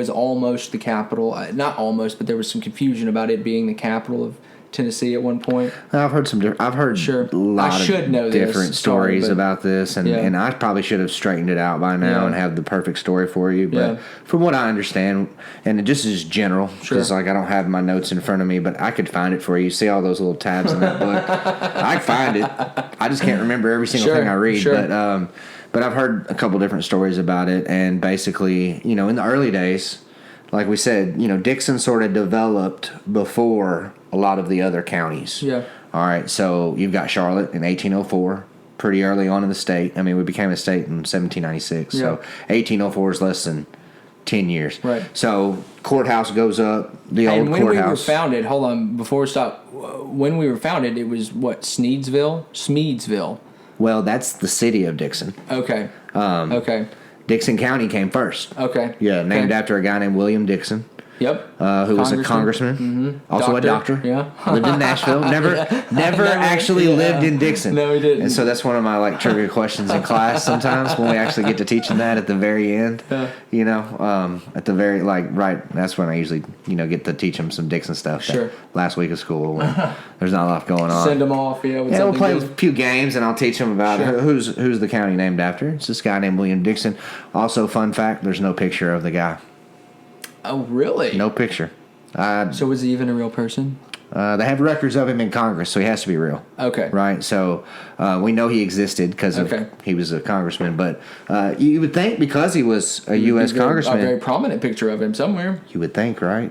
almost the capital, not almost, but there was some confusion about it being the capital of Tennessee at one point. I've heard a lot of different stories about this, and I probably should have straightened it out by now and have the perfect story for you. But from what I understand, and it just is general, because I don't have my notes in front of me, but I could find it for you. See all those little tabs in that book? I find it. I just can't remember every single thing I read. But I've heard a couple different stories about it, and basically, in the early days, like we said, Dickson sort of developed before a lot of the other counties. Yeah. All right, so you've got Charlotte in 1804, pretty early on in the state. I mean, we became a state in 1796, so 1804 is less than 10 years. Right. So courthouse goes up, the old courthouse. And when we were founded, hold on, before we stop, when we were founded, it was what, Smeadsville? Well, that's the city of Dickson. Okay. Dickson County came first. Okay. Yeah, named after a guy named William Dickson. Yep. Who was a congressman, also a doctor. Yeah. Lived in Nashville. Never actually lived in Dixon. No, he didn't. And so that's one of my trivia questions in class sometimes when we actually get to teaching that at the very end. Yeah. At the very right. That's when I usually get to teach them some Dixon stuff. Sure. Last week of school when there's not a lot going on. Send them off. Yeah. We'll play a few games and I'll teach them about who's the county named after. It's this guy named William Dickson. Also, fun fact: there's no picture of the guy. Oh, really? No picture. So was he even a real person? They have records of him in Congress, so he has to be real. Okay. Right? So we know he existed because he was a congressman. But you would think because he was a U.S. congressman. A very prominent picture of him somewhere. You would think, right?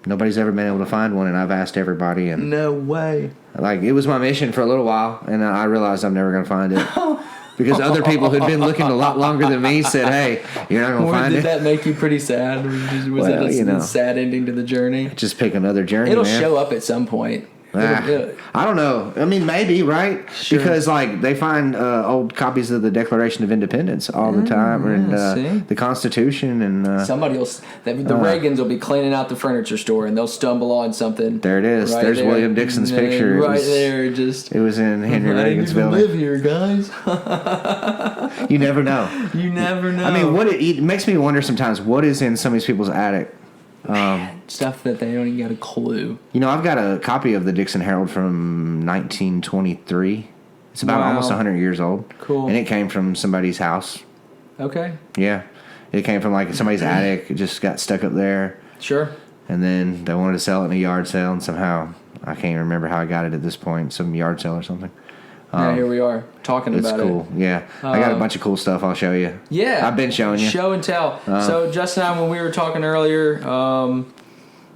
Nobody's ever been able to find one, and I've asked everybody. And no way. It was my mission for a little while, and I realized I'm never going to find it. Because other people who'd been looking a lot longer than me said, hey, you're not going to find it. Did that make you pretty sad? Was it a sad ending to the journey? Just pick another journey, It'll show up at some point. I don't know. I mean, maybe, right? Sure. Because, like, they find old copies of the Declaration of Independence all the time, and the Constitution, and somebody will. The Reagans will be cleaning out the furniture store, and they'll stumble on something. There it is. Right There's there. William Dixon's picture. Right there, just. It was in Henry Reagan's building. I didn't even live here, guys. You never know. You never know. I mean, it makes me wonder sometimes what is in some of these people's attic. Stuff that they don't even got a clue. You know, I've got a copy of the Dixon Herald from 1923. It's about almost 100 years old. Cool. And it came from somebody's house. Okay. Yeah. It came from like somebody's attic. It just got stuck up there. Sure. And then they wanted to sell it in a yard sale, and somehow, I can't even remember how I got it at this point, some yard sale or something. Yeah, here we are talking about it. It's cool. Yeah. I got a bunch of cool stuff I'll show you. Yeah. I've been showing you. Show and tell. So Justin and I, when we were talking earlier,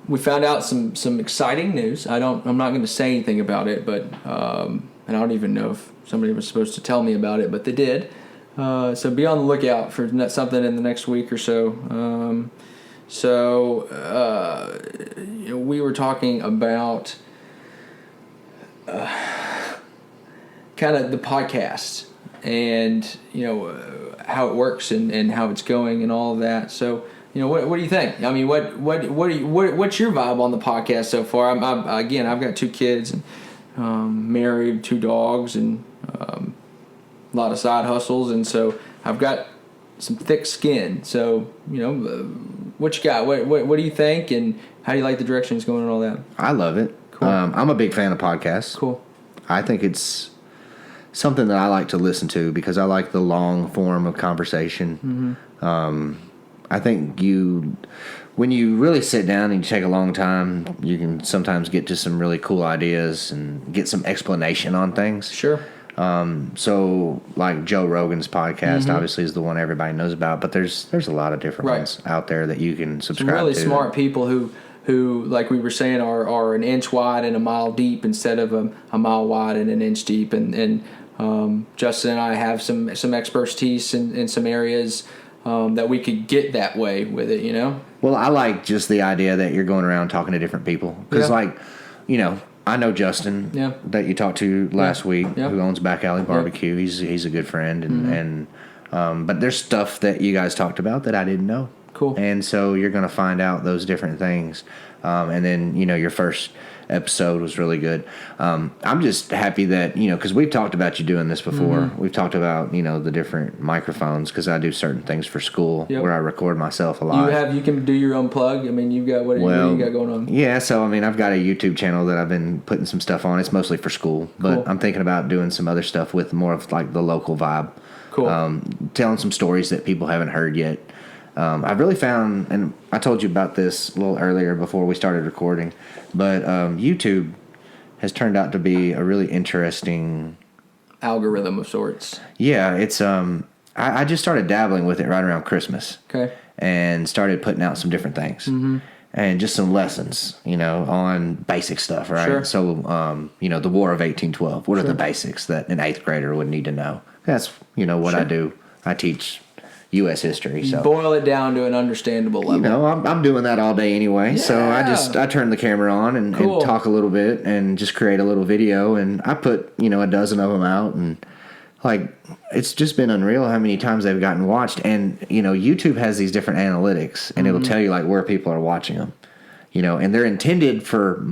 we found out some exciting news. I'm not going to say anything about it, but and I don't even know if somebody was supposed to tell me about it, but they did. So be on the lookout for something in the next week or so. We were talking about kind of the podcast and how it works and how it's going and all of that. So what do you think? I mean, what's your vibe on the podcast so far? I've got 2 kids and married, 2 dogs, and a lot of side hustles, and so I've got some thick skin. So what you got? What do you think, and how do you like the direction it's going and all that? I love it. Cool. I'm a big fan of podcasts. Cool. I think it's something that I like to listen to because I like the long form of conversation. Mm-hmm. I think when you really sit down and you take a long time, you can sometimes get to some really cool ideas and get some explanation on things. Sure. So like Joe Rogan's podcast obviously is the one everybody knows about, but there's a lot of different ones out there that you can subscribe to. Some really smart people who, like we were saying, are an inch wide and a mile deep instead of a mile wide and an inch deep. And Justin and I have some expertise in some areas that we could get that way with it, Well, I like just the idea that you're going around talking to different people. Because, I know Justin that you talked to last week who owns Back Alley Barbecue. He's a good friend. And but there's stuff that you guys talked about that I didn't know. Cool. And so you're going to find out those different things. And then, your first episode was really good. I'm just happy that, because we've talked about you doing this before. Mm-hmm. We've talked about, the different microphones because I do certain things for school where I record myself a lot. You can do your own plug. I mean, you've got what you got going on? Yeah, so, I've got a YouTube channel that I've been putting some stuff on. It's mostly for school, but I'm thinking about doing some other stuff with more of like the local vibe. Cool. Telling some stories that people haven't heard yet. I've really found, and I told you about this a little earlier before we started recording, but YouTube has turned out to be a really interesting algorithm of sorts. Yeah, it's I just started dabbling with it right around Christmas. Okay. And started putting out some different things. Mm-hmm. And just some lessons, on basic stuff, right? Sure. So, the War of 1812. What are the basics that an 8th grader would need to know? That's, what I do. I teach U.S. history. So boil it down to an understandable level. I'm doing that all day anyway. Yeah. So I turn the camera on and talk a little bit and just create a little video. And I put, a dozen of them out. And, it's just been unreal how many times they've gotten watched. And, YouTube has these different analytics. And it'll tell you, where people are watching them. And they're intended for,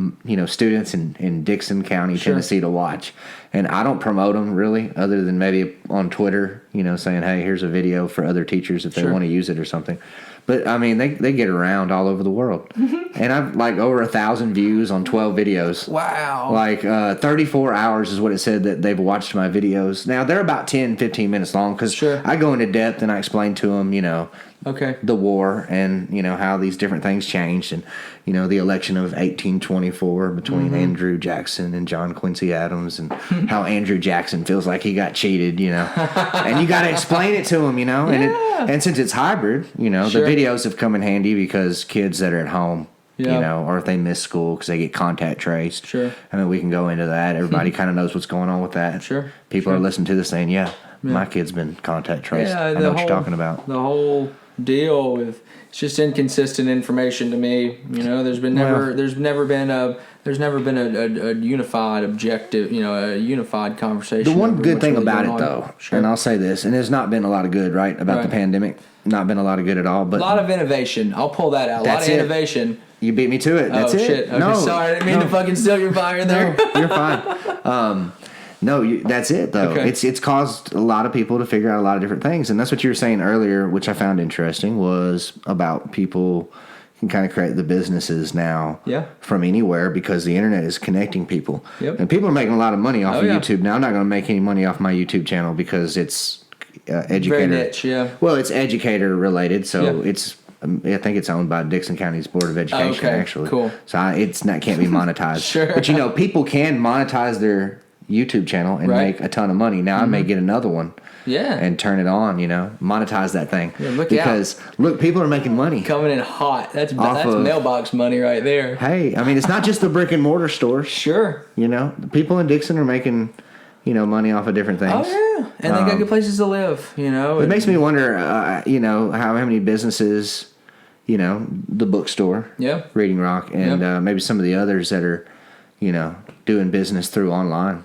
students in Dickson County, Tennessee to watch. And I don't promote them really, other than maybe on Twitter, saying, hey, here's a video for other teachers if they want to use it or something. But, they get around all over the world. Mm-hmm. And I've, over 1,000 views on 12 videos. Wow. 34 hours is what it said that they've watched my videos. Now, they're about 10, 15 minutes long because I go into depth and I explain to them, the war and, how these different things changed and, the election of 1824 between Andrew Jackson and John Quincy Adams and how Andrew Jackson feels like he got cheated, and you got to explain it to them, and since it's hybrid, the videos have come in handy because kids that are at home, or if they miss school because they get contact traced. Sure. We can go into that. Everybody kind of knows what's going on with that. People are listening to this saying, my kid's been contact traced. I know what you're talking about. The whole deal with. It's just inconsistent information to me. You know, there's never been a unified objective. You know, a unified conversation. The one good thing really about it, on. though, Sure. and I'll say this, and there's not been a lot of good, right, about the pandemic. Not been a lot of good at all. But a lot of innovation. I'll pull that out. A lot of innovation. You beat me to it. That's it. Shit. Okay, no, sorry, I didn't mean to fucking steal your fire there. No, you're fine. That's it though. Okay. It's caused a lot of people to figure out a lot of different things, and that's what you were saying earlier, which I found interesting, was about people can kind of create the businesses now from anywhere because the internet is connecting people. Yep. And people are making a lot of money off of yeah. YouTube now. I'm not going to make any money off my YouTube channel because it's educator. Very niche, yeah. Well, it's educator related, so Yeah. it's. I think it's owned by Dickson County's Board of Education, actually. Cool. So can't be monetized. Sure. But, you know, people can monetize their YouTube channel and make a ton of money. Now I may get another one. Yeah. And turn it on, you know, monetize that thing. Yeah, look people are making money. Coming in hot. That's mailbox money right there. Hey, I mean, it's not just the brick and mortar stores. Sure. You know, the people in Dixon are making, you know, money off of different things. Oh, yeah. And they got good places to live, you know. It makes me wonder, you know, how many businesses, you know, the bookstore, Reading Rock, and maybe some of the others that are, you know, doing business through online.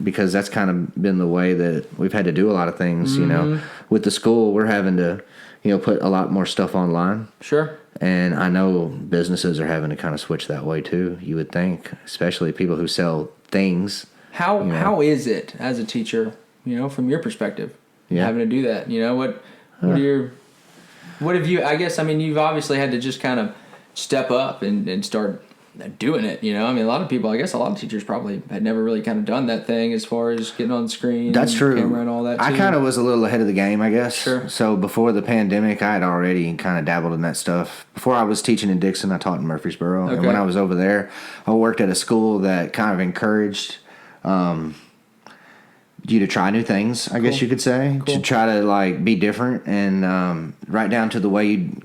Because that's kind of been the way that we've had to do a lot of things, you know. With the school, we're having to, you know, put a lot more stuff online. Sure. And I know businesses are having to kind of switch that way too, you would think, especially people who sell things. How is it as a teacher, you know, from your perspective, having to do that? You know, what have you, I guess, I mean, you've obviously had to just kind of step up and start doing it, you know. I mean, a lot of teachers probably had never really kind of done that thing as far as getting on screen. That's true. Camera and all that. I kind of was a little ahead of the game, I guess. Sure. So before the pandemic, I had already kind of dabbled in that stuff. Before I was teaching in Dixon, I taught in Murfreesboro. Okay. And when I was over there, I worked at a school that kind of encouraged you to try new things, I guess you could say, to try to like be different, and right down to the way you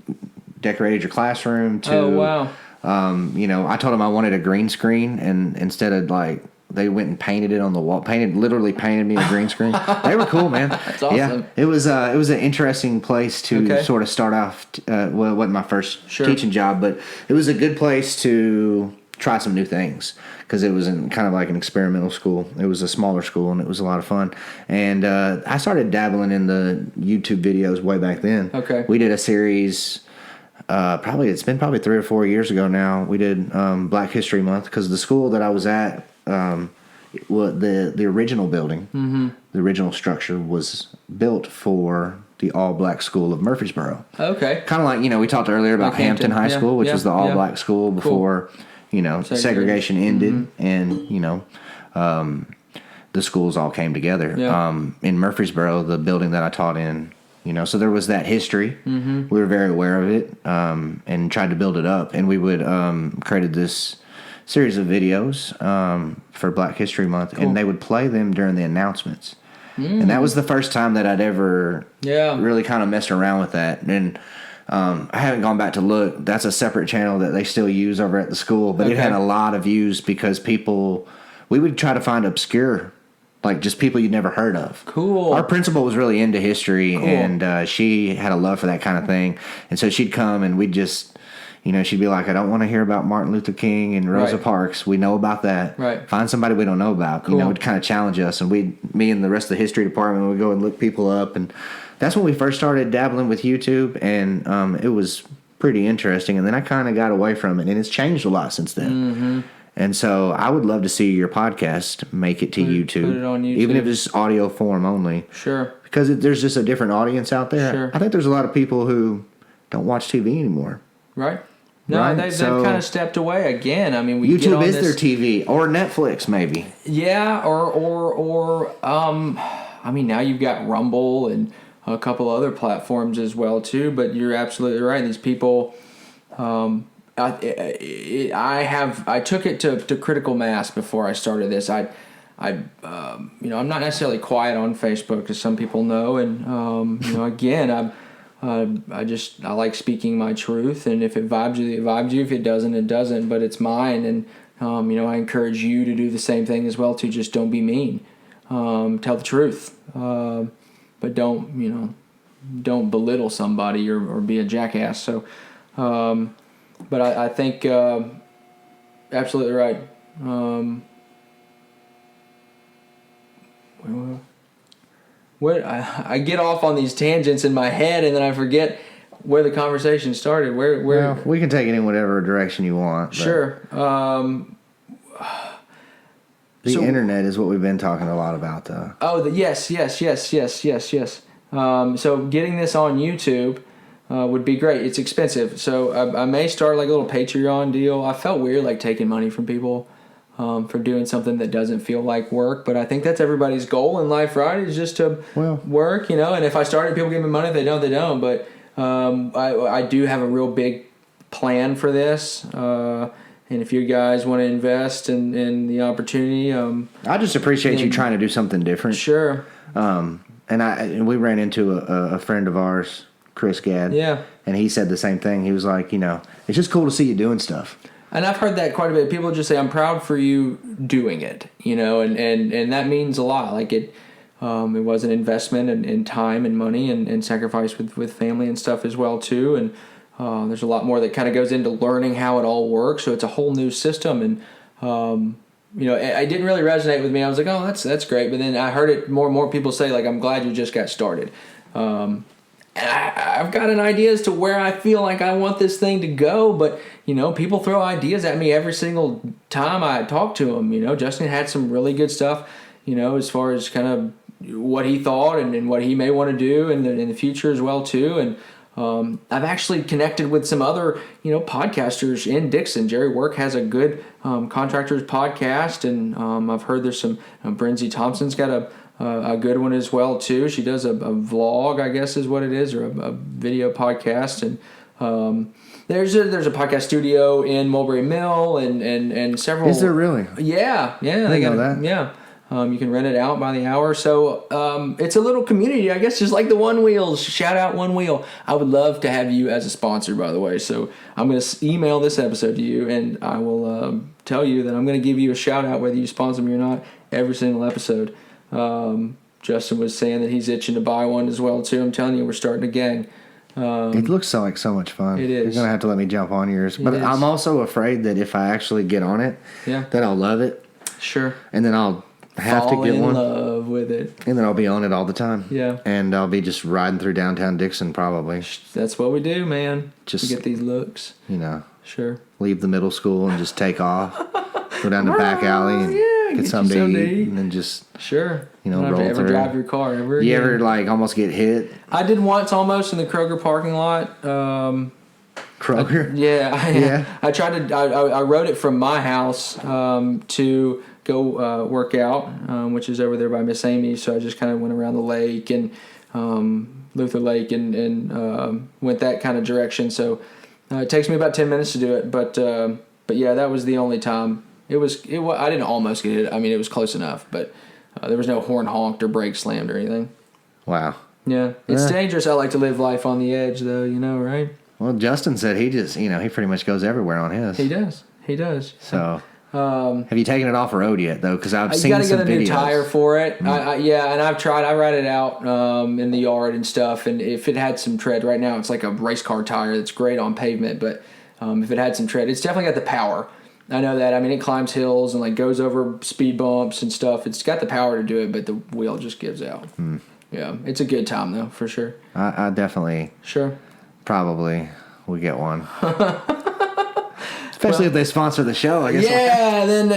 decorated your classroom. To, you know, I told them I wanted a green screen, and instead of like they went and painted it on the wall, literally painted me a green screen. They were cool, man. That's awesome. Yeah, it was an interesting place to sort of start off. Well, it wasn't my first teaching job, but it was a good place to try some new things because it was kind of like an experimental school. It was a smaller school, and it was a lot of fun. And I started dabbling in the YouTube videos way back then. Okay, we did a series. It's been 3 or 4 years ago now. We did Black History Month because the school that I was at, the original building, the original structure was built for the all-black school of Murfreesboro. Okay. Kind of like, you know, we talked earlier about like Hampton High School, which was the all-black school before, you know, segregation ended, and, you know, the schools all came together. In Murfreesboro, the building that I taught in, you know, so there was that history. We were very aware of it, and tried to build it up. And we would created this series of videos for Black History Month, and they would play them during the announcements. And that was the first time that I'd ever really kind of messed around with that. And I haven't gone back to look. That's a separate channel that they still use over at the school, but it had a lot of views because we would try to find obscure, like just people you'd never heard of. Cool. Our principal was really into history, and she had a love for that kind of thing. And so she'd come, and we'd just, you know, she'd be like, I don't want to hear about Martin Luther King and Rosa Parks. We know about that. Right. Find somebody we don't know about. You know, would kind of challenge us. And me and the rest of the history department would go and look people up. And that's when we first started dabbling with YouTube. And it was pretty interesting. And then I kind of got away from it. And it's changed a lot since then. And so I would love to see your podcast make it to YouTube. Put it on YouTube. Even if it's audio form only. Sure. Because there's just a different audience out there. Sure. I think there's a lot of people who don't watch TV anymore. Right. No, they've kind of stepped away again. I mean, YouTube is their TV, or Netflix, maybe. Yeah, or I mean, now you've got Rumble and a couple other platforms as well too. But you're absolutely right. These people, I took it to critical mass before I started this. You know, I'm not necessarily quiet on Facebook, as some people know, and you know, again, I like speaking my truth, and if it vibes you, it vibes you. If it doesn't, it doesn't. But it's mine, and you know, I encourage you to do the same thing as well. To just don't be mean, tell the truth, but don't don't belittle somebody or be a jackass. So, but I think absolutely right. What I get off on these tangents in my head, and then I forget where the conversation started. Where Well, we can take it in whatever direction you want. Sure. The internet is what we've been talking a lot about, though. Oh, yes. So getting this on YouTube would be great. It's expensive, so I may start like a little Patreon deal. I felt weird like taking money from people for doing something that doesn't feel like work, but I think that's everybody's goal in life, right? Is just to work, And if I started, people give me money. If they don't, they don't. But I do have a real big plan for this. And if you guys want to invest in the opportunity, I just appreciate you trying to do something different. Sure. And we ran into a friend of ours, Chris Gadd. Yeah. And he said the same thing. He was like, it's just cool to see you doing stuff. And I've heard that quite a bit. People just say, "I'm proud for you doing it," and that means a lot. Like it was an investment in time and money and sacrifice with family and stuff as well too. And there's a lot more that kind of goes into learning how it all works. So it's a whole new system. And it didn't really resonate with me. I was like, "Oh, that's great." But then I heard it more and more people say, like, "I'm glad you just got started." And I've got an idea as to where I feel like I want this thing to go, but people throw ideas at me every single time I talk to them. Justin had some really good stuff, as far as kind of what he thought and what he may want to do in the future as well too. And I've actually connected with some other podcasters in Dickson. Jerry Work has a good contractors podcast, and I've heard there's some Brinzy Thompson's got a good one as well too. She does a vlog, I guess is what it is, or a video podcast. And there's a podcast studio in Mulberry Mill and several. Is there really? Yeah. They got that. Yeah. You can rent it out by the hour. So it's a little community, I guess, just like the One Wheels. Shout out One Wheel. I would love to have you as a sponsor, by the way. So I'm going to email this episode to you, and I will tell you that I'm going to give you a shout out whether you sponsor me or not every single episode. Justin was saying that he's itching to buy one as well too. I'm telling you, we're starting a gang. It looks like so much fun. It is. You're gonna have to let me jump on yours, but I'm also afraid that if I actually get on it, that I'll love it. Sure. And then I'll have to get one. Fall in love with it. And then I'll be on it all the time. Yeah. And I'll be just riding through downtown Dixon probably. That's what we do, man. Just to get these looks. Sure. Leave the middle school and just take off. Go down the back alley and get something to eat, and then just roll through. Ever drive your car ever again. You ever like almost get hit? I did once almost in the Kroger parking lot. Kroger? I tried to. I rode it from my house to go work out, which is over there by Miss Amy. So I just kind of went around the lake and Luther Lake and went that kind of direction. So it takes me about 10 minutes to do it, but yeah, that was the only time. It was. I didn't almost get it. I mean, it was close enough, but there was no horn honked or brake slammed or anything. Wow. Yeah, it's dangerous. I like to live life on the edge, though. Right? Well, Justin said he just, he pretty much goes everywhere on his. He does. So, have you taken it off road yet, though? Because I've seen some videos. You got to get a new tire for it. And I've tried. I ride it out in the yard and stuff, and if it had some tread, right now it's like a race car tire that's great on pavement, but if it had some tread, it's definitely got the power. I know that. I mean, it climbs hills and like goes over speed bumps and stuff. It's got the power to do it, but the wheel just gives out. Yeah, it's a good time though, for sure. I definitely probably will get one. Especially if they sponsor the show, I guess. Yeah, then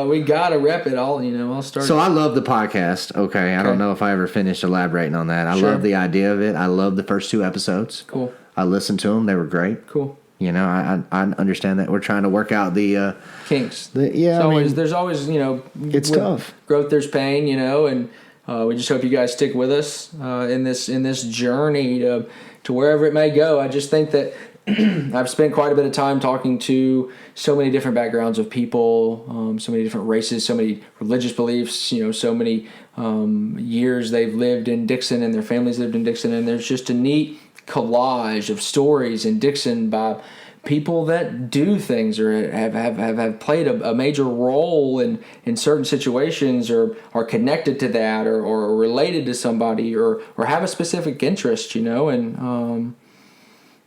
we gotta rep it all. I'll start. So I love the podcast. Okay, I don't know if I ever finished elaborating on that. I love the idea of it. I love the first 2 episodes. Cool. I listened to them; they were great. Cool. I understand that we're trying to work out the kinks. There's always it's tough. Growth, there's pain, and we just hope you guys stick with us in this journey to wherever it may go. I just think that I've spent quite a bit of time talking to so many different backgrounds of people, so many different races, so many religious beliefs, so many years they've lived in Dixon and their families lived in Dixon, and there's just a neat collage of stories in Dixon by people that do things or have played a major role in certain situations or are connected to that or related to somebody or have a specific interest, and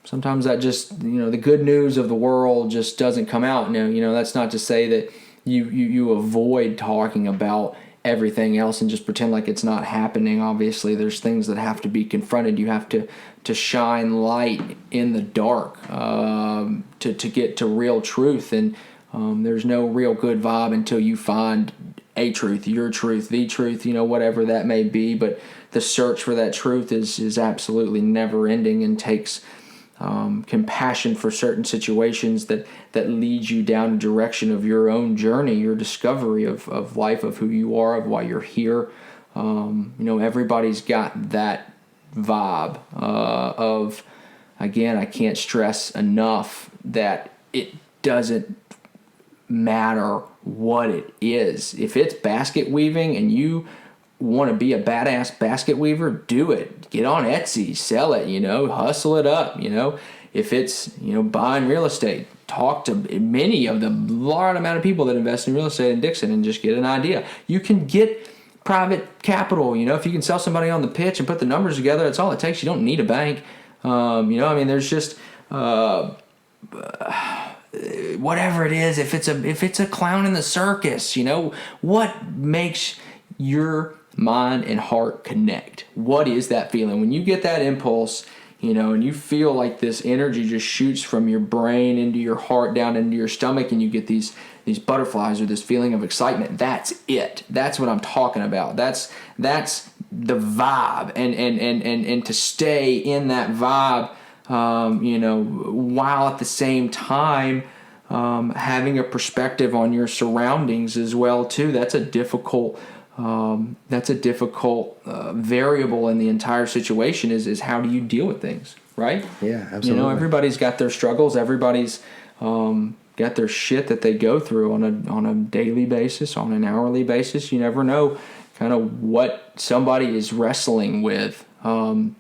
sometimes that just, the good news of the world just doesn't come out. Now, that's not to say that you avoid talking about everything else and just pretend like it's not happening. Obviously, there's things that have to be confronted. You have to shine light in the dark to get to real truth. And there's no real good vibe until you find a truth, your truth, the truth, whatever that may be. But the search for that truth is absolutely never ending and takes compassion for certain situations that leads you down a direction of your own journey, your discovery of life, of who you are, of why you're here. Everybody's got that vibe of, again, I can't stress enough that it doesn't matter what it is. If it's basket weaving and you want to be a badass basket weaver, do it. Get on Etsy, sell it, hustle it up, If it's, buying real estate, talk to many of the large amount of people that invest in real estate in Dixon and just get an idea. You can get private capital, if you can sell somebody on the pitch and put the numbers together, that's all it takes. You don't need a bank. There's just whatever it is, if it's a clown in the circus, what makes your mind and heart connect? What is that feeling when you get that impulse, and you feel like this energy just shoots from your brain into your heart down into your stomach, and you get these butterflies or this feeling of excitement? That's it. That's what I'm talking about. That's the vibe, and to stay in that vibe, while at the same time having a perspective on your surroundings as well too. That's a difficult variable in the entire situation is how do you deal with things, right? Yeah, absolutely. Everybody's got their struggles. Everybody's got their shit that they go through on a daily basis, on an hourly basis. You never know kind of what somebody is wrestling with. And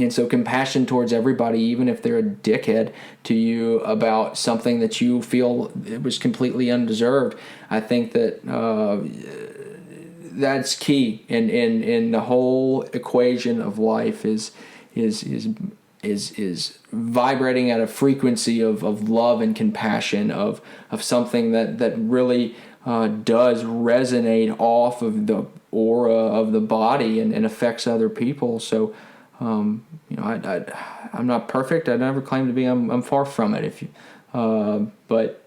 so compassion towards everybody, even if they're a dickhead to you about something that you feel it was completely undeserved. I think that that's key in the whole equation of life is vibrating at a frequency of love and compassion, of something that really does resonate off of the aura of the body and affects other people. So I'm not perfect. I never claim to be. I'm far from it. But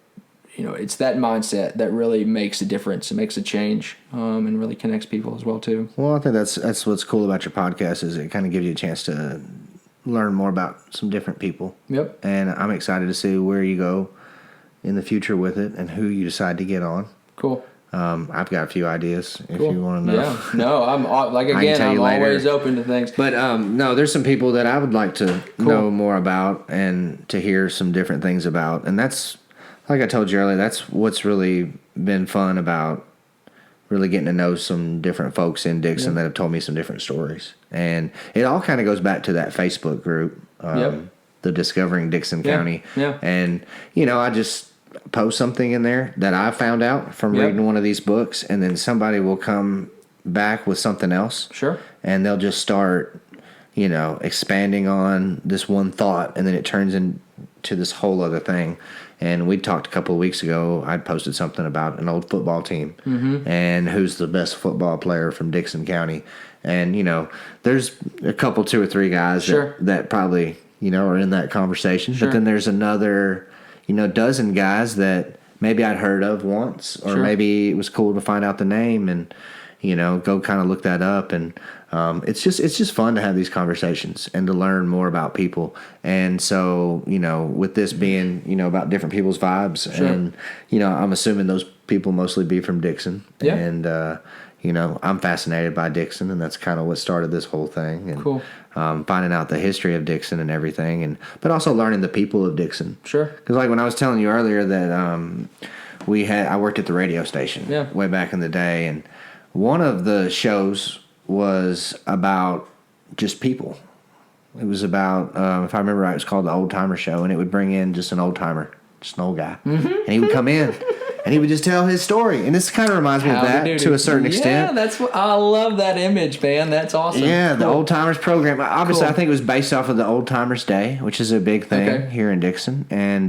it's that mindset that really makes a difference. It makes a change, and really connects people as well too. Well, I think that's what's cool about your podcast is it kind of gives you a chance to learn more about some different people. Yep. And I'm excited to see where you go in the future with it and who you decide to get on. Cool. I've got a few ideas if cool. you want to know. Yeah. No, I'm always open to things. But no, there's some people that I would like to know more about and to hear some different things about. And that's, like I told you earlier, that's what's really been fun about really getting to know some different folks in Dixon that have told me some different stories. And it all kind of goes back to that Facebook group, the Discovering Dickson County. Yeah. And, I just post something in there that I found out from reading one of these books, and then somebody will come back with something else. Sure. And they'll just start, expanding on this one thought, and then it turns into this whole other thing. And we talked a couple of weeks ago, I'd posted something about an old football team and who's the best football player from Dickson County. And, there's a couple, 2 or 3 guys that probably, are in that conversation. Sure. But then there's another, dozen guys that maybe I'd heard of once, or maybe it was cool to find out the name and, go kind of look that up. And it's just fun to have these conversations and to learn more about people. And so, with this being, about different people's vibes, and, I'm assuming those people mostly be from Dixon. Yeah. And, I'm fascinated by Dixon, and that's kind of what started this whole thing. And, cool. Finding out the history of Dixon and everything, but also learning the people of Dixon. Sure. Because like when I was telling you earlier that I worked at the radio station way back in the day, and one of the shows was about just people. It was about, if I remember right, it was called the Old Timer Show, and it would bring in just an old timer, just an old guy, and he would come in. And he would just tell his story. And this kind of reminds me of that to a certain extent. Yeah, that's what I love that image, man. That's awesome. Yeah, the Cool. Old Timers program. Obviously, Cool. I think it was based off of the Old Timers Day, which is a big thing here in Dickson. And,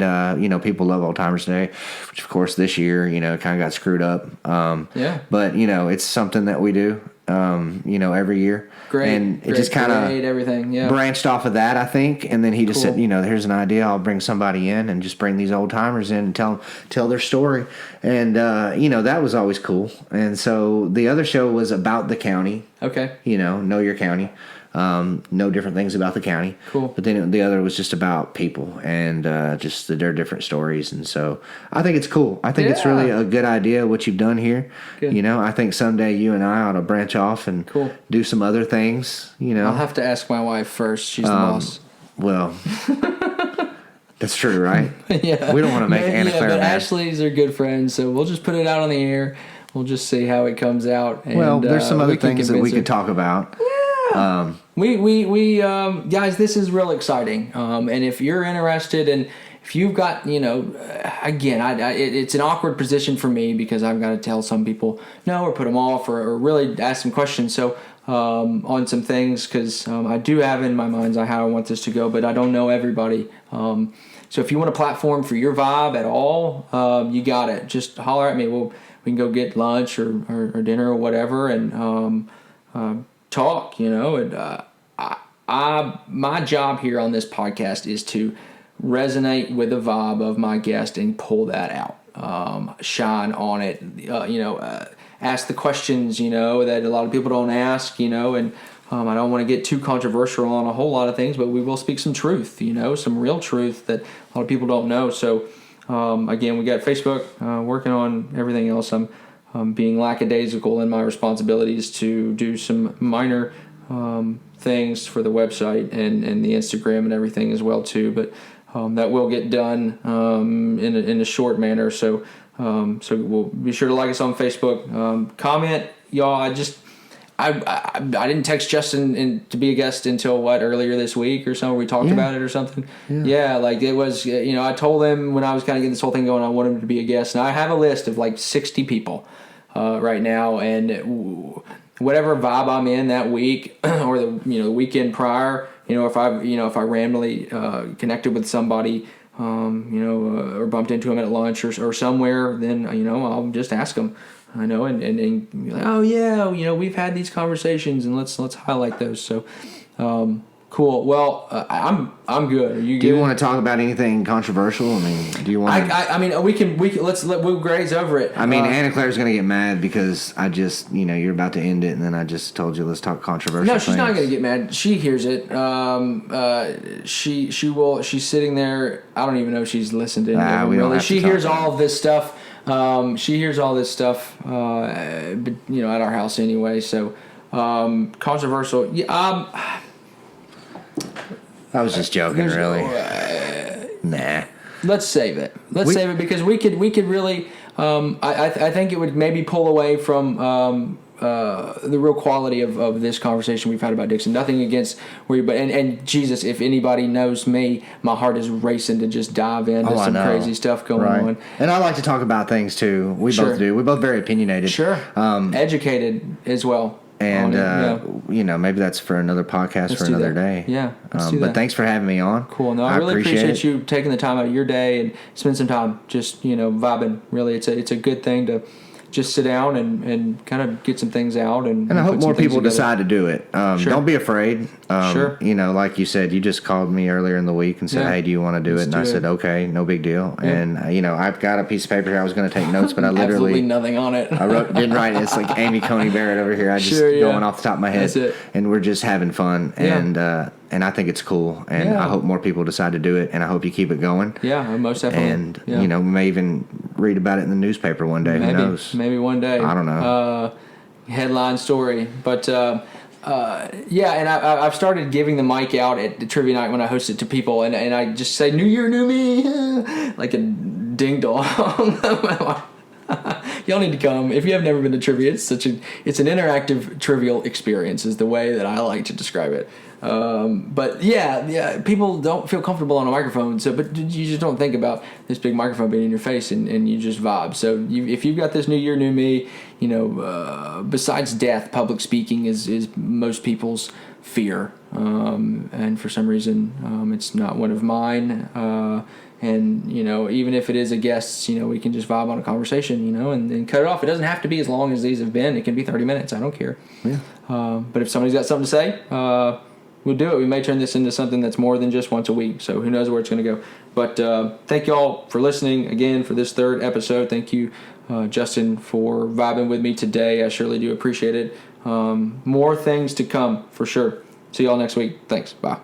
people love Old Timers Day, which, of course, this year, kind of got screwed up. But, it's something that we do, every year. Great. And it just kind of everything. Yeah. branched off of that, I think. And then he just said, here's an idea. I'll bring somebody in and just bring these old timers in and tell their story. And, that was always cool. And so the other show was about the county. Okay. Know your county. Know different things about the county. Cool. But then the other was just about people and just their different stories. And so I think it's cool. I think it's really a good idea what you've done here. Good. I think someday you and I ought to branch off and do some other things. I'll have to ask my wife first. She's the boss. Well, that's true, right? Yeah. We don't want to make Anna Claire but mad. Ashley's are good friends, so we'll just put it out on the air. We'll just see how it comes out. And, well, there's some other things that we her. could talk about. Yeah. We guys, this is real exciting. And if you're interested and if you've got, again, it's an awkward position for me because I've got to tell some people no or put them off or really ask some questions. So on some things because I do have in my mind's eye how I want this to go, but I don't know everybody. So if you want a platform for your vibe at all, you got it. Just holler at me. We can go get lunch or dinner or whatever and talk, And my job here on this podcast is to resonate with the vibe of my guest and pull that out, shine on it, ask the questions, that a lot of people don't ask, and I don't want to get too controversial on a whole lot of things, but we will speak some truth, some real truth that a lot of people don't know. So, again, we got Facebook, working on everything else. I'm being lackadaisical in my responsibilities to do some minor things for the website and the Instagram and everything as well too, but that will get done in a short manner. So we'll be sure to like us on Facebook. Comment, y'all. I didn't text Justin to be a guest until earlier this week or something. We talked about it or something. Yeah, like it was. I told him when I was kind of getting this whole thing going, I wanted him to be a guest, and I have a list of like 60 people right now, and whatever vibe I'm in that week or the weekend prior, if I randomly connected with somebody, or bumped into them at lunch or somewhere, then I'll just ask them. And be like, oh yeah, we've had these conversations, and let's highlight those. So, cool. Well, I'm good. Are you good? Do you want to talk about anything controversial? I mean, do you want? I mean, we can we'll graze over it. I mean, Anna Claire's gonna get mad because I just you're about to end it, and then I just told you let's talk controversial. No, she's not gonna get mad. She hears it. She will. She's sitting there. I don't even know if she's listened to it. Really, she hears all of this stuff. She hears all this stuff, at our house anyway. So, controversial. Yeah. I was just joking, really. Nah. Let's save it. Let's save it because we could really. I think it would maybe pull away from the real quality of this conversation we've had about Dixon. Nothing against where you, but and Jesus, if anybody knows me, my heart is racing to just dive into some crazy stuff going on. And I like to talk about things too. We both do. We're both very opinionated. Sure. Educated as well. And maybe that's for another podcast for another day. Yeah. Let's do that. But thanks for having me on. Cool. No, I really appreciate you taking the time out of your day and spend some time just vibing. Really, it's a good thing to just sit down and kind of get some things out. And I hope more people decide to do it. Sure. Don't be afraid. Sure. Like you said, you just called me earlier in the week and said, hey, do you want to do it? And I said, okay, no big deal. Yeah. And, I've got a piece of paper here. I was going to take notes, but I literally... Absolutely nothing on it. didn't write it. It's like Amy Coney Barrett over here. I just going off the top of my head. That's it. And we're just having fun. Yeah. And I think it's cool. And I hope more people decide to do it. And I hope you keep it going. Yeah, most definitely. And, we may even read about it in the newspaper one day. Maybe, who knows? Maybe one day. I don't know. Headline story. But, and I've started giving the mic out at the trivia night when I host it to people. And I just say, New Year, new me. Like a ding dong. Y'all need to come. If you have never been to trivia, it's an interactive trivial experience is the way that I like to describe it. But yeah, people don't feel comfortable on a microphone, but you just don't think about this big microphone being in your face, and you just vibe. So if you've got this new year, new me, besides death, public speaking is most people's fear, and for some reason, it's not one of mine. And, even if it is a guest, we can just vibe on a conversation, and cut it off. It doesn't have to be as long as these have been. It can be 30 minutes. I don't care. Yeah. But if somebody's got something to say, we'll do it. We may turn this into something that's more than just once a week. So who knows where it's going to go. But thank you all for listening again for this third episode. Thank you, Justin, for vibing with me today. I surely do appreciate it. More things to come for sure. See y'all next week. Thanks. Bye.